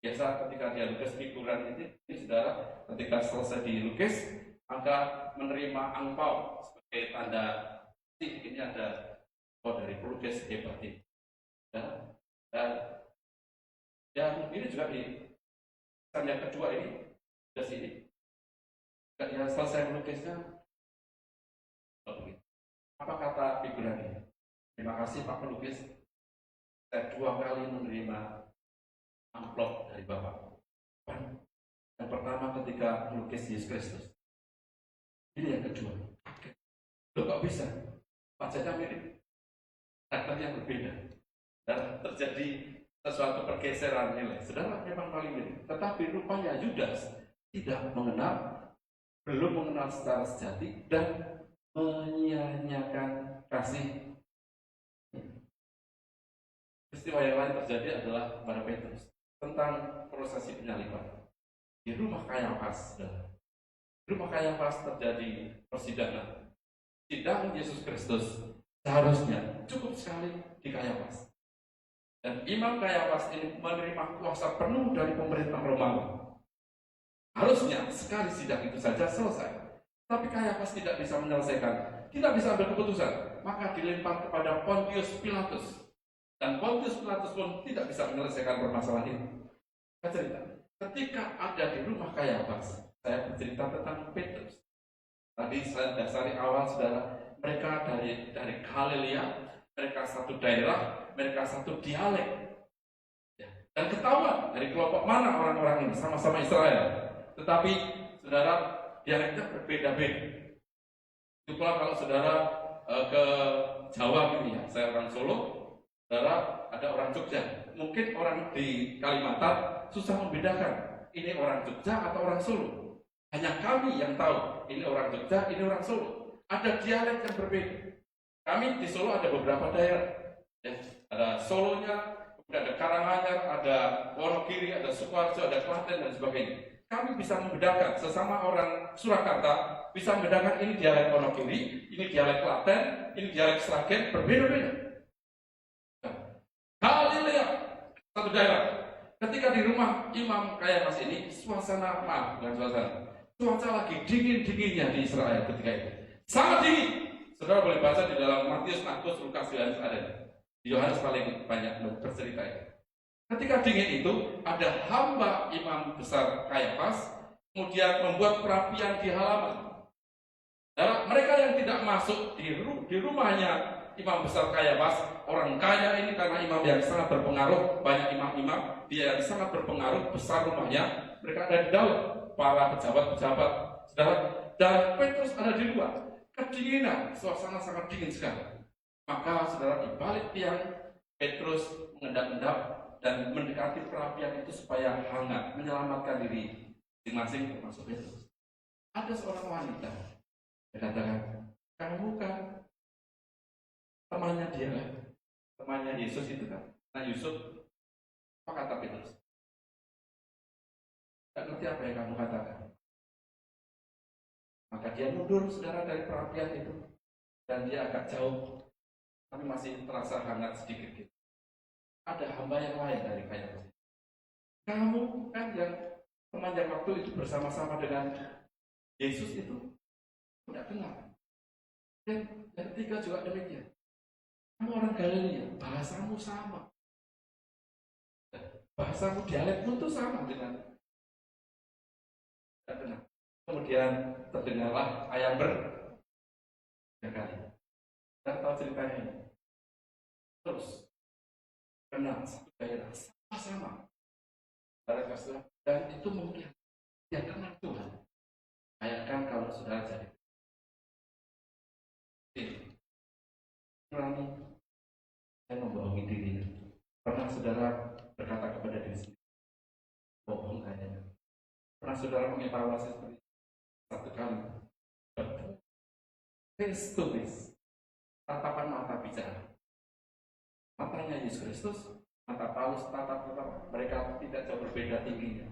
[SPEAKER 3] Biasa ketika dia lukis figuran ini saudara, ketika selesai dilukis, maka menerima angpau sebagai tanda ini ada dari pelukis hebat ini. Dan ini juga di yang kedua ini dari sini. Ketika selesai melukisnya, apa kata figuran ini? Terima kasih Pak pelukis, saya 2 kali menerima amplop dari Bapak. Yang pertama ketika melukis Yesus Kristus. Ini yang kedua. Loh kok bisa? Wajahnya mirip, karakternya berbeda. Dan terjadi sesuatu pergeseran nilai. Saudara memang paling mirip. Tetapi rupanya Yudas tidak mengenal, belum mengenal secara sejati, dan menyia-nyiakan kasih. Peristiwa yang lain terjadi adalah pada Petrus tentang prosesi penyaliban di rumah Kayafas. Di rumah Kayafas terjadi persidangan. Sidang Yesus Kristus seharusnya cukup sekali di Kayafas. Dan Imam Kayafas ini menerima kuasa penuh dari pemerintah Romawi. Harusnya sekali sidang itu saja selesai. Tapi Kayafas tidak bisa menyelesaikan, tidak bisa ambil keputusan. Maka dilempar kepada Pontius Pilatus. Dan Pontius Pilatus pun tidak bisa menyelesaikan permasalahan itu. Saya cerita, ketika ada di rumah Kayafas, saya bercerita tentang Petrus. Tadi saya dasari awal, saudara, mereka dari Galilea, mereka satu daerah, mereka satu dialek. Ya. Dan ketahuan dari kelompok mana orang-orang ini, sama-sama Israel. Tetapi, saudara, dialeknya berbeda-beda. Itu pula kalau saudara ke Jawa gitu ya, saya orang Solo, saudara ada orang Jogja. Mungkin orang di Kalimantan susah membedakan ini orang Jogja atau orang Solo. Hanya kami yang tahu ini orang Jogja, ini orang Solo. Ada dialek yang berbeda. Kami di Solo ada beberapa daerah. Ya, ada Solonya, kemudian ada Karanganyar, ada Wonogiri, ada Sukoharjo, ada Klaten dan sebagainya. Kami bisa membedakan sesama orang Surakarta, bisa membedakan ini dialek Wonogiri, ini dialek Klaten, ini dialek Sragen, berbeda-beda. Galilea, satu daerah. Ketika di rumah Imam Kayafas ini, suasana, bukan suasana, cuaca lagi dingin-dinginnya di Israel ketika itu. Sangat dingin. Saudara boleh baca di dalam Matius, Markus, Lukas, Yohanes ada. Yohanes paling banyak bercerita itu. Ketika dingin itu, ada hamba imam besar Kayafas, kemudian membuat perapian di halaman. Nah, mereka yang tidak masuk di rumahnya imam besar Kayafas, orang kaya ini karena imam yang sangat berpengaruh, banyak imam-imam, dia yang sangat berpengaruh, besar rumahnya, mereka ada di dalam, para pejabat-pejabat, saudara, dan Petrus ada di luar. Kedinginan, suasana sangat dingin sekali. Maka saudara di balik tiang, Petrus mengendap-endap dan mendekati perapian itu supaya hangat, menyelamatkan diri masing-masing termasuk Petrus. Ada seorang wanita, dia katakan, kamu kan temannya dia kan, temannya Yesus itu kan. Nah Yusuf, apa kata Petrus? Tidak ngerti apa yang kamu katakan. Maka dia mundur saudara dari perapian itu, dan dia agak jauh, tapi masih terasa hangat sedikit gitu. Ada hamba yang lain dari Kayafas. Kamu kan yang sepanjang waktu itu bersama-sama dengan Yesus itu, tidak kenal. Dan yang ketiga juga demikian. Kamu orang Galilea, bahasamu sama. Bahasamu, dialekmu itu sama dengan tidak kenal. Kemudian terdengarlah ayam berkali. Kita tahu ceritanya ini. Terus kenal satu daerah sama-sama. Dan itu mungkin dia kenal Tuhan. Bayangkan kalau saudara jadi berani saya membohongi diri. Pernah saudara berkata kepada diri sendiri, bohong kayaknya. Pernah saudara mengevaluasi seperti satu kali, face to face, tatapan mata bicara. Matanya Yesus Kristus, mata Paulus, tatap mereka tidak jauh berbeda tingginya.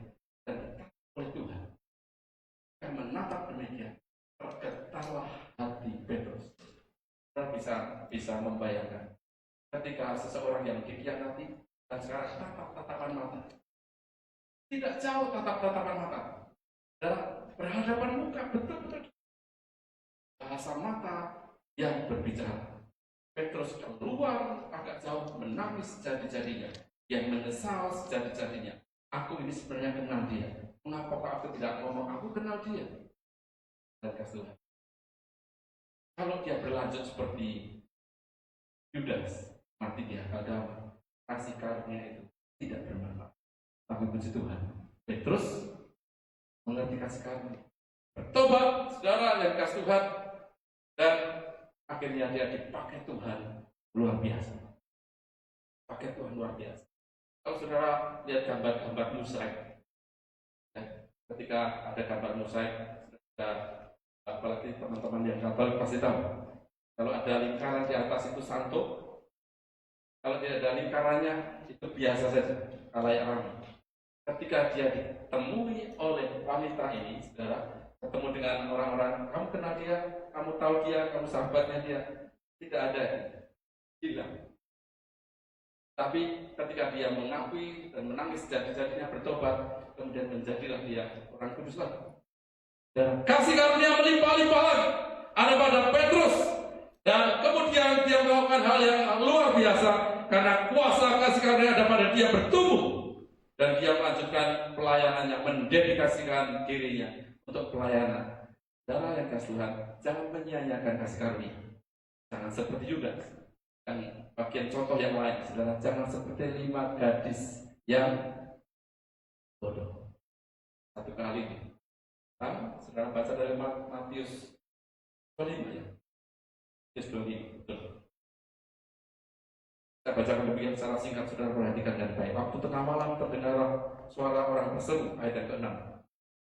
[SPEAKER 3] Dan tetap oleh Tuhan. Yang menatap demikian, tergetarlah hati Petrus. Kita bisa membayangkan ketika seseorang yang dikhianati dan sekarang tatapan mata, tidak jauh tatapan mata, dalam berhadapan muka betul-betul bahasa mata yang berbicara. Petrus keluar agak jauh menangis sejadi-jadinya, yang menyesal sejadi-jadinya. Aku ini sebenarnya kenal dia. Mengapa aku tidak ngomong aku kenal dia? Dan Tuhan. Kalau dia berlanjut seperti Yudas, mati dia agama, kasih karunia itu tidak bermanfaat. Tapi puji Tuhan, Petrus mengerti kasih karunia, bertobat, saudara yang kasih Tuhan, dan akhirnya dia dipakai Tuhan luar biasa. Pakai Tuhan luar biasa. Kalau saudara lihat gambar-gambar mosaik, ketika ada gambar mosaik, apalagi teman-teman yang Katolik pasti tahu, kalau ada lingkaran di atas itu santo, kalau tidak ada lingkarannya itu biasa saja, khalayak ramai. Ketika dia ditemui oleh wanita ini, saudara, ketemu dengan orang-orang, kamu kenal dia, kamu tahu dia, kamu sahabatnya dia, tidak ada, hilang. Tapi ketika dia mengakui dan menangis jadi-jadinya bertobat, kemudian menjadilah dia orang kudus lagi. Dan kasih karunia melimpah-limpah lagi ada pada Petrus. Dan kemudian dia melakukan hal yang luar biasa. karena kuasa kasih karunia ada pada dia bertumbuh, dan dia melanjutkan pelayanannya, mendedikasikan dirinya untuk pelayanan. Saudara yang kasih Tuhan, jangan menyia-nyiakan kasih karunia. Jangan seperti Yudas. Dan bagian contoh yang lain, saudara, jangan seperti 5 gadis yang bodoh. Satu kali, saudara baca dari Matius 25 ya. Matius 25, betul. Saya bacakan demikian secara singkat, saudara perhatikan dengan baik. Waktu tengah malam terdengar suara orang berseru, ayat yang ke-6.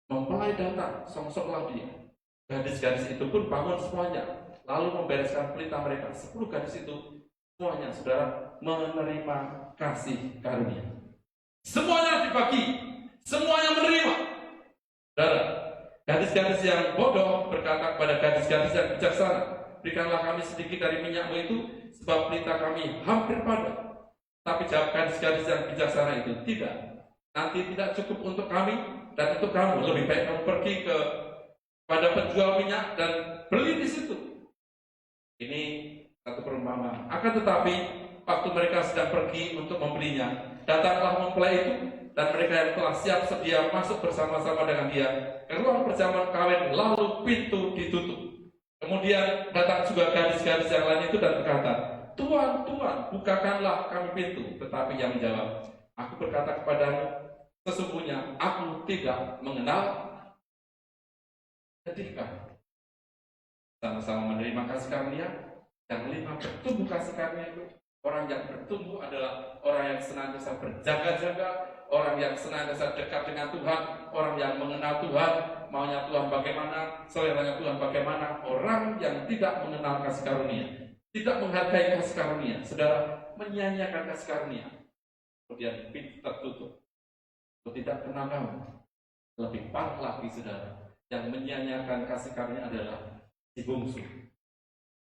[SPEAKER 3] Mempelai datang, songsonglah dia. Gadis-gadis itu pun bangun semuanya, lalu membereskan pelita mereka. 10 gadis itu semuanya, saudara, menerima kasih karunia. Semuanya dibagi, semuanya menerima. Saudara, gadis-gadis yang bodoh berkata kepada gadis-gadis yang bijaksana, berikanlah kami sedikit dari minyakmu itu, sebab pelita kami hampir padam. Tapi jawab gadis-gadis yang bijaksana itu, tidak. Nanti tidak cukup untuk kami dan untuk kamu. Lebih baik kamu pergi pada penjual minyak dan beli di situ. Ini satu perumpamaan. Akan tetapi waktu mereka sedang pergi untuk membelinya, datanglah mempelai itu, dan mereka yang telah siap sedia masuk bersama-sama dengan dia ke ruang perjamuan kawin, lalu pintu ditutup. Kemudian datang juga gadis-gadis yang lain itu dan berkata, Tuhan, Tuhan, bukakanlah kami pintu. Tetapi ia menjawab, aku berkata kepadamu, sesungguhnya aku tidak mengenal. Ketika sama-sama menerima kasih karunia, yang 5 bertumbuh kasih karunia itu, orang yang bertumbuh adalah orang yang senantiasa berjaga-jaga, orang yang senantiasa dekat dengan Tuhan, orang yang mengenal Tuhan, maunya Tuhan bagaimana, seleranya Tuhan bagaimana. Orang yang tidak mengenal kasih karunia, tidak menghargai kasih karunia, saudara, menyia-nyiakan kasih karunia, kemudian pintu tertutup, tidak kenal kamu. Lebih parah lagi, saudara, yang menyia-nyiakan kasih karunia adalah si bungsu.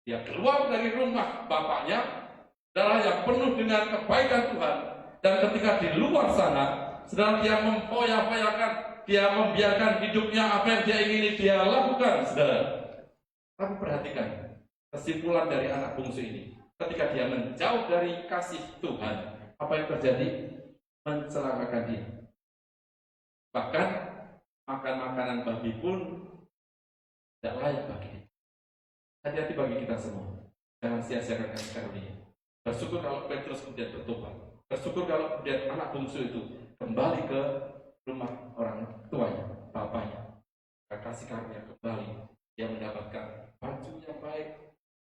[SPEAKER 3] Dia keluar dari rumah bapaknya, saudara, yang penuh dengan kebaikan Tuhan, dan ketika di luar sana, saudara, dia memfoya-foyakan, dia membiarkan hidupnya apa yang dia ingini dia lakukan, saudara. Tapi perhatikan kesimpulan dari anak bungsu ini. Ketika dia menjauh dari kasih Tuhan, apa yang terjadi? Mencelakakan dia. Bahkan makan makanan babi pun tidak layak bagi dia. Hati-hati bagi kita semua. Jangan sia-siakan kasih karunia. Bersyukur kalau Petrus kemudian bertobat. Bersyukur kalau kemudian anak bungsu itu kembali ke rumah orang tuanya, bapaknya. Kasih karunia kembali. Dia mendapatkan baju yang baik,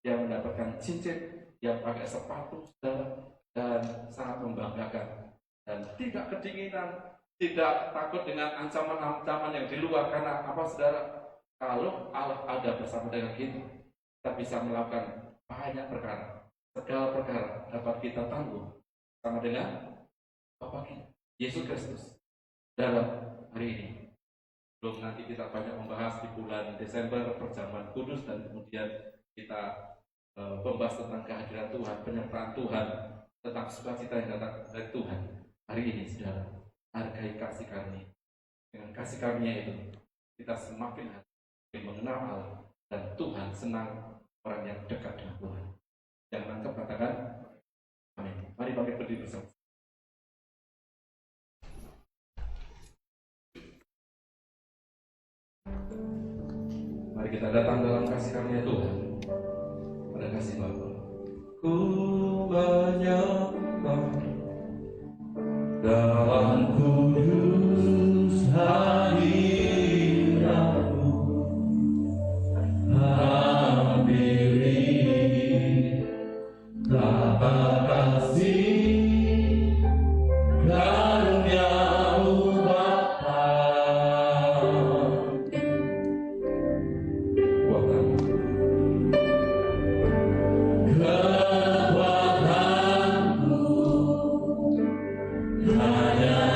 [SPEAKER 3] dia mendapatkan cincin, dia pakai sepatu, saudara, dan sangat membanggakan. Dan tidak kedinginan, tidak takut dengan ancaman-ancaman yang di luar. Karena apa, saudara? Kalau Allah ada bersama dengan kita bisa melakukan banyak perkara. Segala perkara dapat kita tangguh sama dengan Bapa kita, Yesus Kristus. Dalam hari ini, belum nanti kita banyak membahas di bulan Desember perjamuan kudus, dan kemudian kita membahas tentang kehadiran Tuhan, penyertaan Tuhan, tentang sukacita yang datang dari Tuhan. Hari ini, saudara, hargai kasih karunia. Dengan kasih karunia itu, kita semakin mengenal Allah, dan Tuhan senang orang yang dekat dengan Tuhan. Yang nangkep katakan amin. Mari bangkit berdiri bersama. Mari kita datang dalam kasih karunia Tuhan, pada kasih Bapa. Ku menyembah dalam kudus hadirat-Mu, hampiri tapa kasih karunia-Mu Bapa. Kekuatanku hanya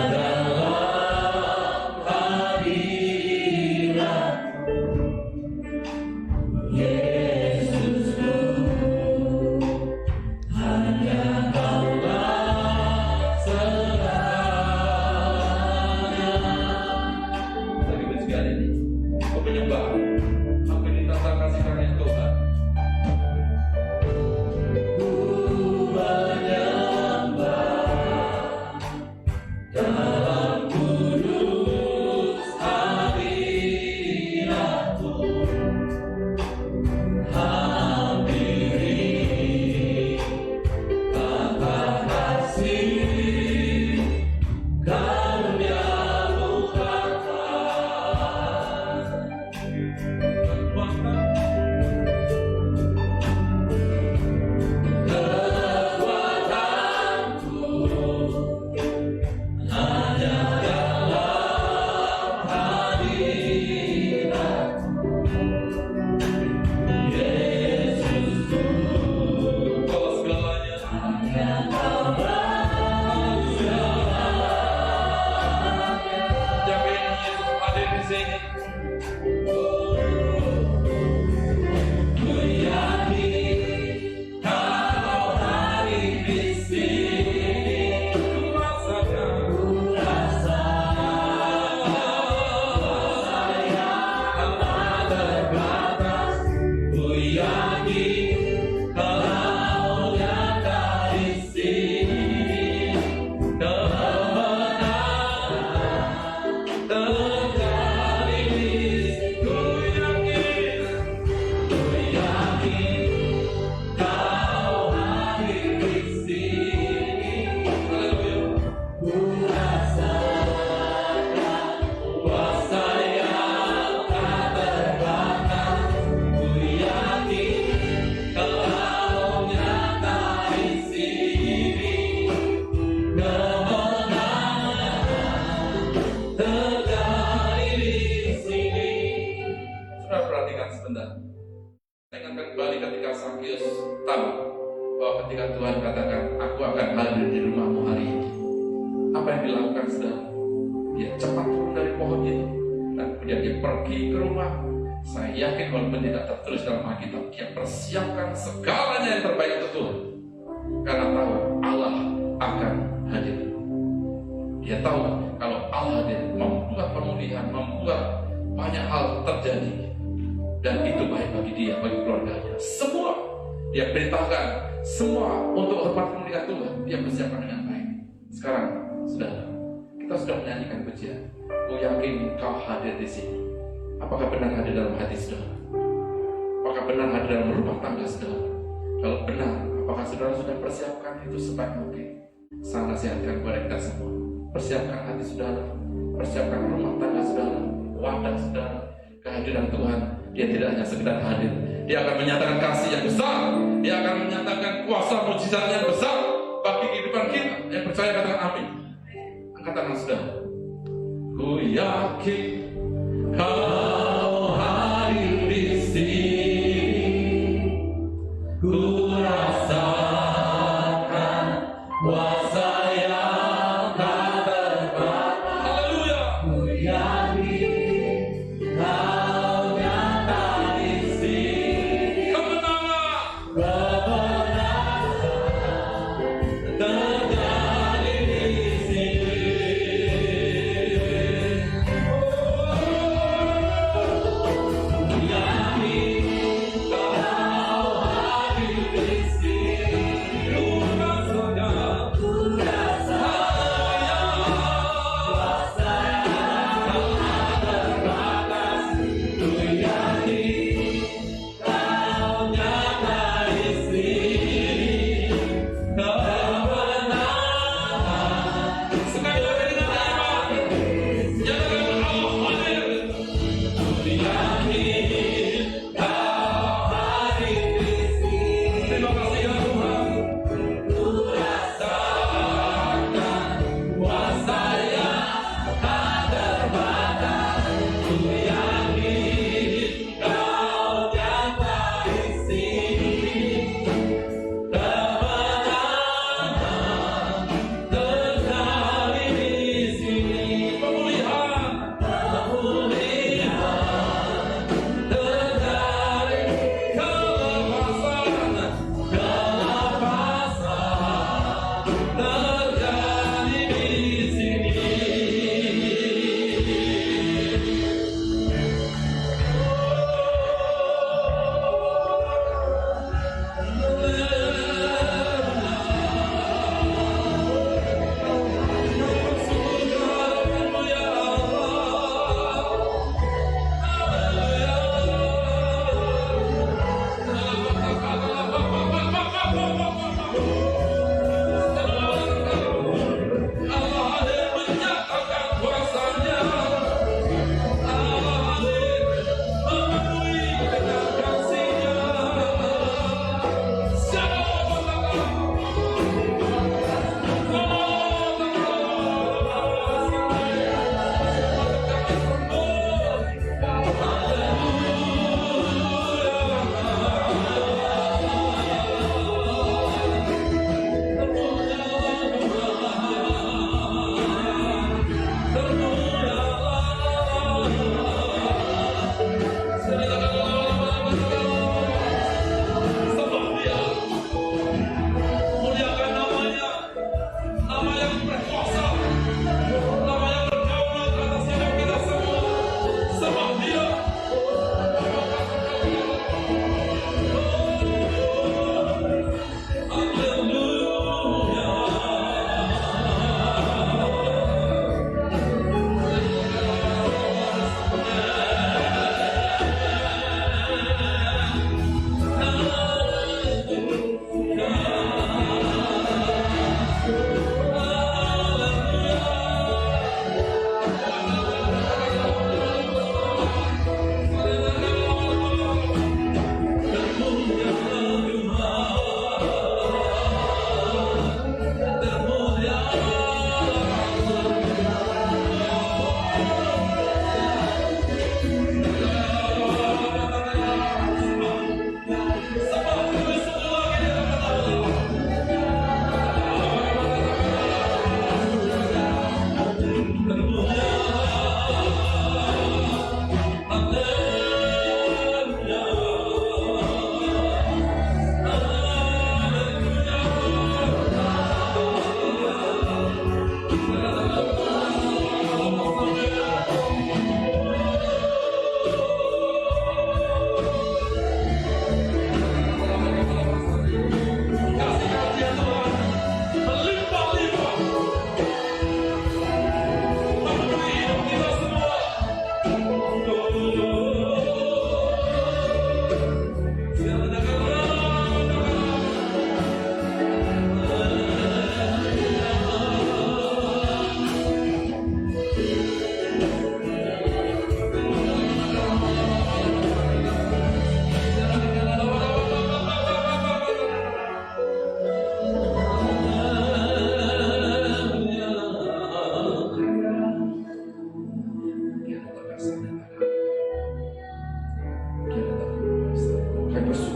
[SPEAKER 3] sebentar. Saya ingatkan kembali ketika Sakyus tahu bahwa ketika Tuhan katakan, aku akan hadir di rumahmu hari ini. Apa yang dilakukan saudara? Dia cepat turun dari pohon itu, dan kemudian dia pergi ke rumah. Saya yakin walaupun tidak tertulis dalam Alkitab, dia persiapkan segalanya yang terbaik untuk Tuhan. Karena tahu Allah akan hadir. Dia tahu kalau Allah hadir, membuat pemulihan, membuat banyak hal terjadi. Dan itu baik bagi dia, bagi keluarganya. Semua dia perintahkan, semua untuk hormat kemuliaan Tuhan, dia persiapkan dengan baik. Sekarang, saudara, kita sudah menyanyikan pujian. Aku yakin kau hadir di sini. Apakah benar hadir dalam hati saudara? Apakah benar hadir dalam rumah tangga saudara? Kalau benar, apakah saudara sudah persiapkan itu sebaik mungkin? Saya nasihatkan kepada kita semua. Persiapkan hati saudara, persiapkan rumah tangga saudara, wadah saudara. Kehadiran Tuhan, dia tidak hanya sekedar hadir, dia akan menyatakan kasih yang besar, dia akan menyatakan kuasa mujizat yang besar bagi kehidupan kita. Yang percaya katakan amin. Angkat tangan saudara. Ku yakin kau hadir di sini, ku rasakan kuasa yang tak terbatas. Haleluya. Ku yakin kau nyata di sini. Kemenangan terjadi di sini.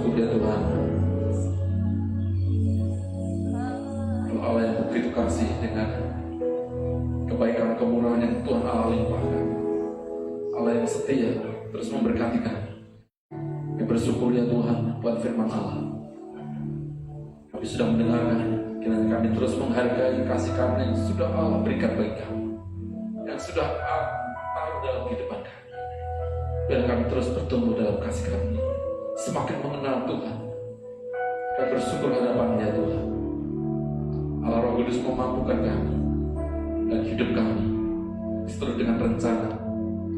[SPEAKER 3] bersyukur ya Tuhan. Kalau Allah yang begitu kasih dengan kebaikan kemurahan yang Tuhan Allah limpahkan, Allah yang setia terus memberkati kami. Kami bersyukur ya Tuhan buat firman Allah. Kami sudah mendengarkan, kiranya kami terus menghargai kasih karunia yang sudah Allah berikan bagi kami, yang sudah Allah taruh dalam kehidupan kami. Biar kami terus bertumbuh dalam kasih karunia, semakin mengenal Tuhan. Kami bersyukur hadapan ya Tuhan. Allah Roh Kudus memampukan kami dan hidup kami seturut dengan rencana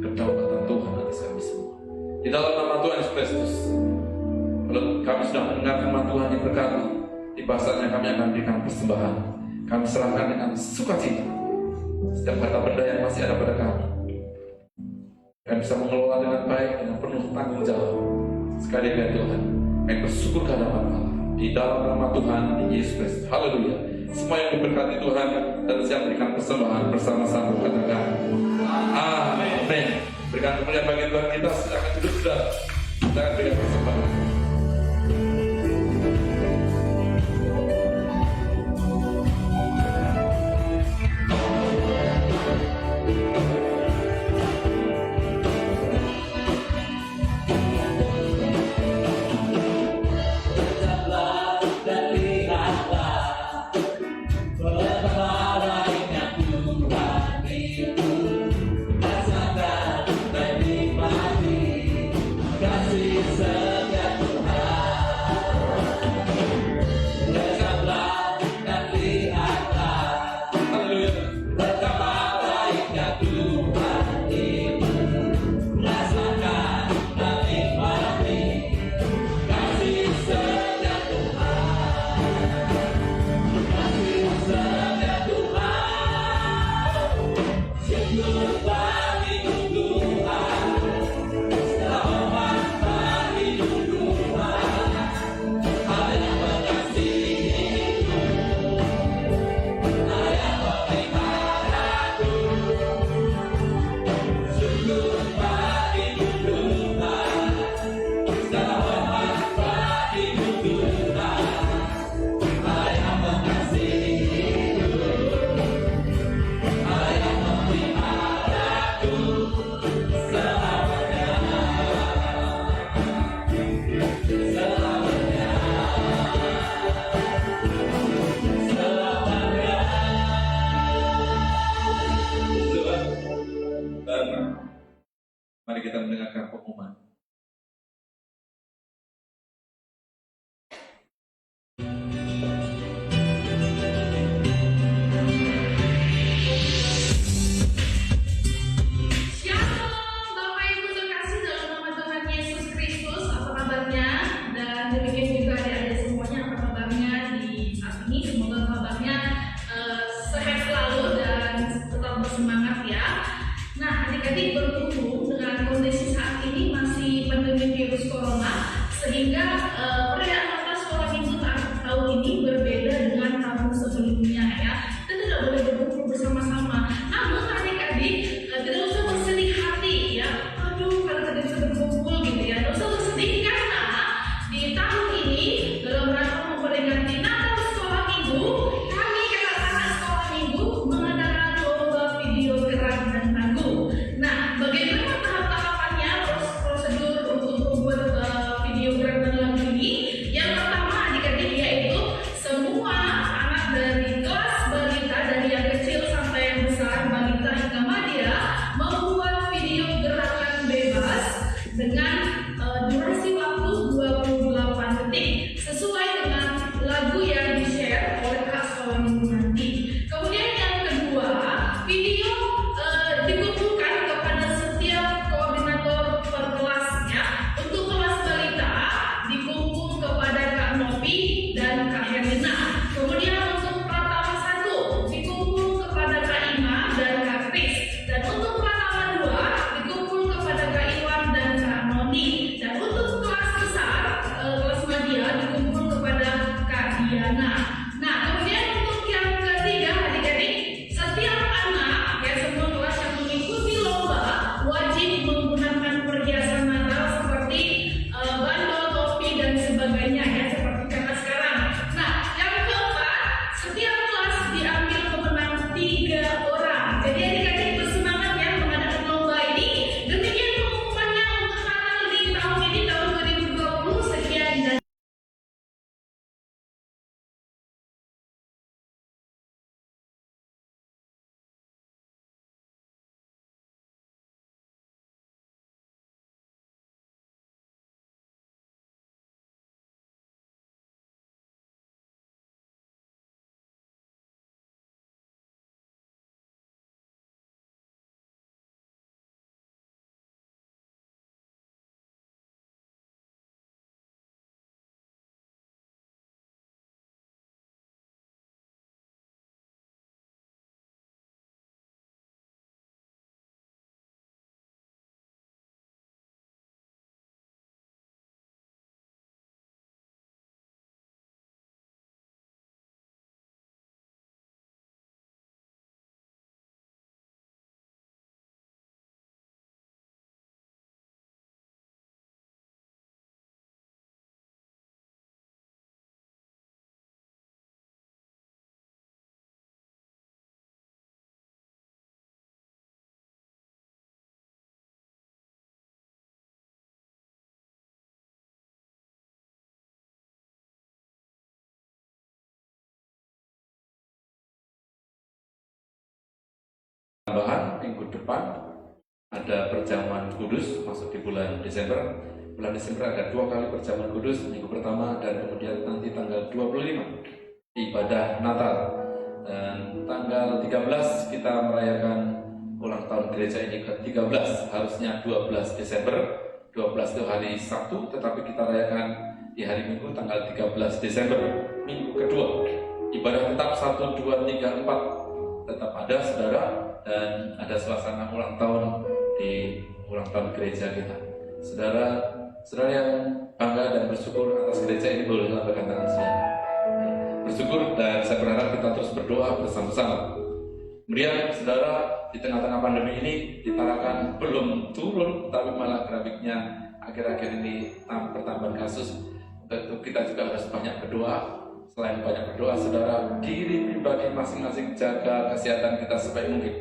[SPEAKER 3] kedaulatan Tuhan atas kami semua. Di dalam nama Tuhan Yesus Kristus, kalau kami sudah mendengar firman Tuhan yang berkati, tiba saatnya kami akan berikan persembahan. Kami serahkan dengan sukacita setiap harta benda yang masih ada pada kami. Kami bisa mengelola dengan baik, dengan penuh tanggung jawab. Sekali lagi Tuhan, kami bersyukur kehadapan Allah di dalam nama Tuhan Yesus Kristus. Haleluya. Semua yang diberkati Tuhan dan siap berikan persembahan bersama-sama, katakan amin. Berikan kemuliaan bagi Tuhan kita. Silakan duduk sudah. Kita akan berikan persembahan. Mari kita mendengarkan pengumuman.
[SPEAKER 4] Shalom, Bapak Ibu terkasih dalam nama Tuhan Yesus Kristus. Apa kabarnya? Dan demikian juga adik-adik semuanya, apa kabarnya di saat ini? Semoga kabarnya sehat selalu dan tetap bersemangat ya. Nah, adik-adik berhubung dengan kondisi saat ini masih pandemi virus corona, sehingga perayaan Natal sekolah minggu tahun ini berbeda dengan tahun sebelumnya ya. Kita tidak boleh berkumpul bersama-sama. Namun adik-adik tidak usah bersedih hati ya. Aduh, kalau tidak bisa berkumpul gitu ya. Tidak usah bersedih karena di tahun ini dalam rangka memperingati Natal sekolah minggu, kami anak-anak sekolah minggu mengadakan lomba video gerak dan tangguh. Nah, bagaimana tahap-tahapannya, prosedur untuk membuat video gerak dan lagu ini?
[SPEAKER 3] tambahan minggu depan ada perjamuan kudus masuk di bulan Desember. Bulan Desember ada 2 kali perjamuan kudus, minggu pertama dan kemudian nanti tanggal 25 ibadah Natal. Dan tanggal 13 kita merayakan ulang tahun gereja ini ke-13, harusnya 12 Desember. 12 itu hari Sabtu, tetapi kita rayakan di hari Minggu tanggal 13 Desember, minggu kedua. Ibadah tetap 1, 2, 3, 4 tetap ada, saudara, dan ada suasana ulang tahun di ulang tahun gereja kita. Saudara yang bangga dan bersyukur atas gereja ini, boleh lambaikan tangan saudara. Bersyukur, dan saya berharap kita terus berdoa bersama-sama. Kemudian saudara, di tengah-tengah pandemi ini ditarakan belum turun, tapi malah grafiknya akhir-akhir ini bertambah kasus. Untuk itu kita juga harus banyak berdoa. Selain banyak berdoa, saudara, diri pribadi masing-masing jaga kesehatan kita sebaik mungkin.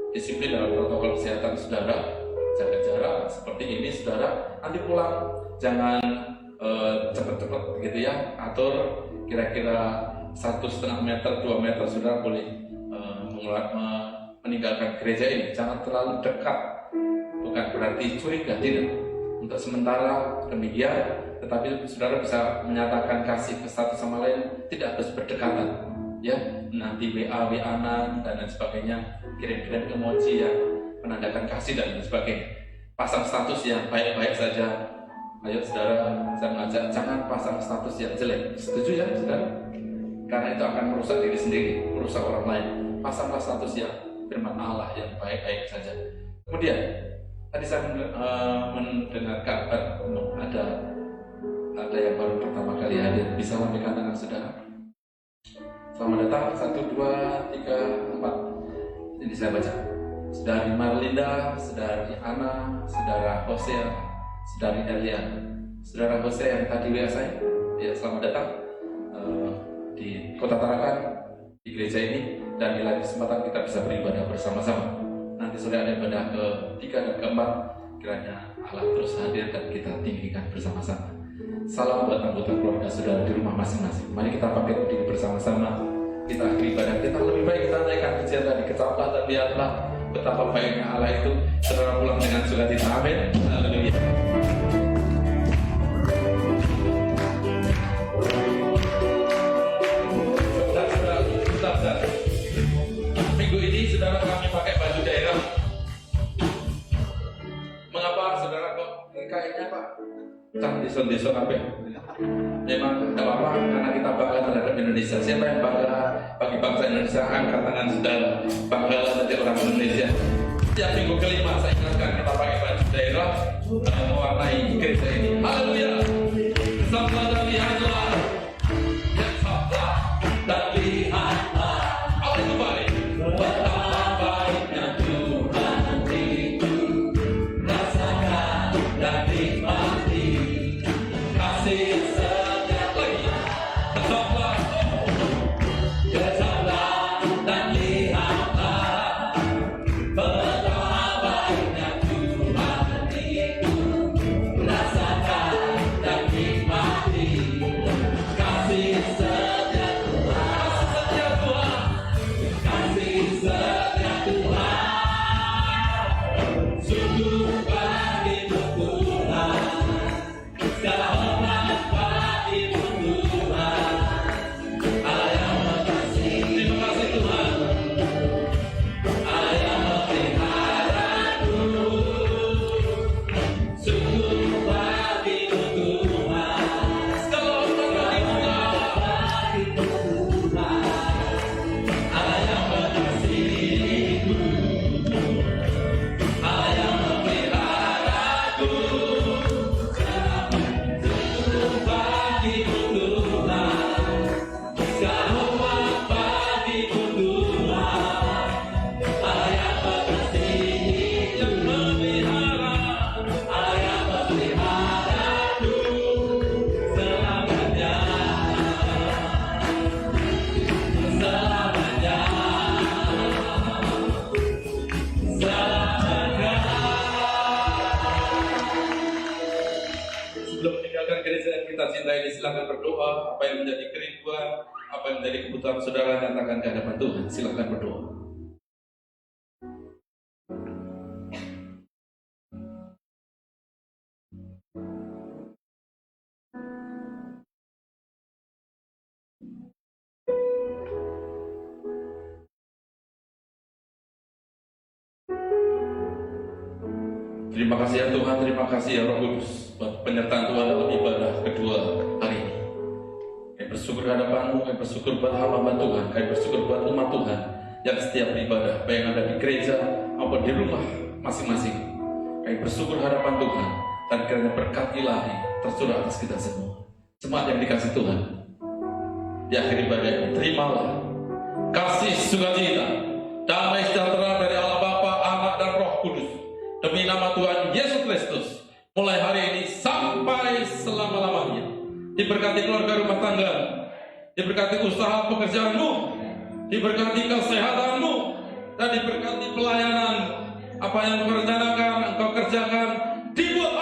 [SPEAKER 3] Disiplin dalam protokol kesehatan saudara, jaga jarak seperti ini saudara. Nanti pulang jangan cepet-cepet gitu ya, atur kira-kira 1,5 meter, 2 meter saudara boleh meninggalkan gereja ini. Jangan terlalu dekat, bukan berarti curiga, tidak. Untuk sementara demikian, tetapi saudara bisa menyatakan kasih ke satu sama lain, tidak harus berdekatan ya. Nanti WA-an dan lain sebagainya, kirim-kirim emoji yang menandakan kasih dan lain sebagainya. Pasang status yang baik-baik saja. Ayo saudara, saya mengajak jangan pasang status yang jelek. Setuju ya saudara? Karena itu akan merusak diri sendiri, merusak orang lain. Pasanglah status yang firman Allah yang baik-baik saja. Kemudian tadi saya mendengar kabar ada yang baru pertama kali hadir. Bisa lambaikan tangan saudara. Selamat datang, 1, 2, 3, 4. Ini saya baca. Saudari Marlinda, saudari Ana, saudara Hosea, saudari Elian, saudara Hosea yang tadi WA saya. Ya, selamat datang di Kota Tarakan, di gereja ini, dan di lain kesempatan kita bisa beribadah bersama-sama. Nanti sore ada ibadah ke-3 dan ke-4, kiranya Allah terus hadir dan kita tinggikan bersama-sama. Salam buat anggota keluarga saudara di rumah masing-masing. Mari kita bangkit berdiri bersama-sama. Kita akhiri ibadah kita. Lebih baik kita naikkan pujian tadi kecaplah dan lihatlah betapa baiknya Allah itu. Saudara pulang dengan sukacita. Amin. Haleluya. Minggu ini saudara kami pakai baju daerah. Mengapa saudara kok kayaknya Pak cang dison apa? Memang tidak apa-apa karena kita bangga terhadap Indonesia. Siapa yang bangga bagi bangsa Indonesia? Angkat tangan saudara. Bangga menjadi orang Indonesia. Setiap minggu kelima saya ingatkan kita pakai baju daerah mewarnai gereja ini. Haleluya. Selamat dan lihatlah. Ya sabda dan lihatlah. Apa itu baik? Betapa baiknya Tuhan itu. Rasakan dan nikmati kasih setiap lagi. Tetaplah, kejarlah dan lihatlah. Betapa baiknya Tuhan itu. Rasakan dan nikmati kasih setia Tuhan. Kasih setia Tuhan. Sungguh bagimu Tuhan. Segala hormat bagimu Tuhan. Allah yang mengasihi. Terima kasih Tuhan. Allah yang memeliharaku. Sungguh bagimu Tuhan. Segala hormat bagimu Tuhan. Allah yang mengasihiku. Allah yang memeliharaku. Sungguh bagimu Tuhan. Segala hormat bagimu Tuhan. Allah yang mengasihi, yang memelihara. Allah yang memeliharaku selamanya. Selamanya. Selamanya. Sebelum meninggalkan gereja yang kita cintai ini, silakan berdoa. Apa yang menjadi kerinduan, apa yang menjadi kebutuhan saudara, nyatakan di hadapan Tuhan. Silakan berdoa. Terima kasih ya Tuhan, terima kasih ya Roh Kudus buat penyertaan Tuhan dalam ibadah kedua hari ini. Kami bersyukur hadapan-Mu, kami bersyukur buat hamba Tuhan, kami bersyukur buat umat Tuhan yang setiap beribadah, baik yang ada di gereja maupun di rumah masing-masing. Kami bersyukur hadapan Tuhan dan kiranya berkat ilahi tercurah atas kita semua. Semangat yang dikasih Tuhan. Di akhir ibadah ini, terimalah kasih sukacita, damai sejahtera dari Allah Bapa, Anak dan Roh Kudus. Demi nama Tuhan Yesus Kristus, mulai hari ini sampai selama-lamanya. Diberkati keluarga rumah tangga, diberkati usaha pekerjaanmu, diberkati kesehatanmu, dan diberkati pelayananmu. Apa yang engkau rencanakan, engkau kerjakan, dibuat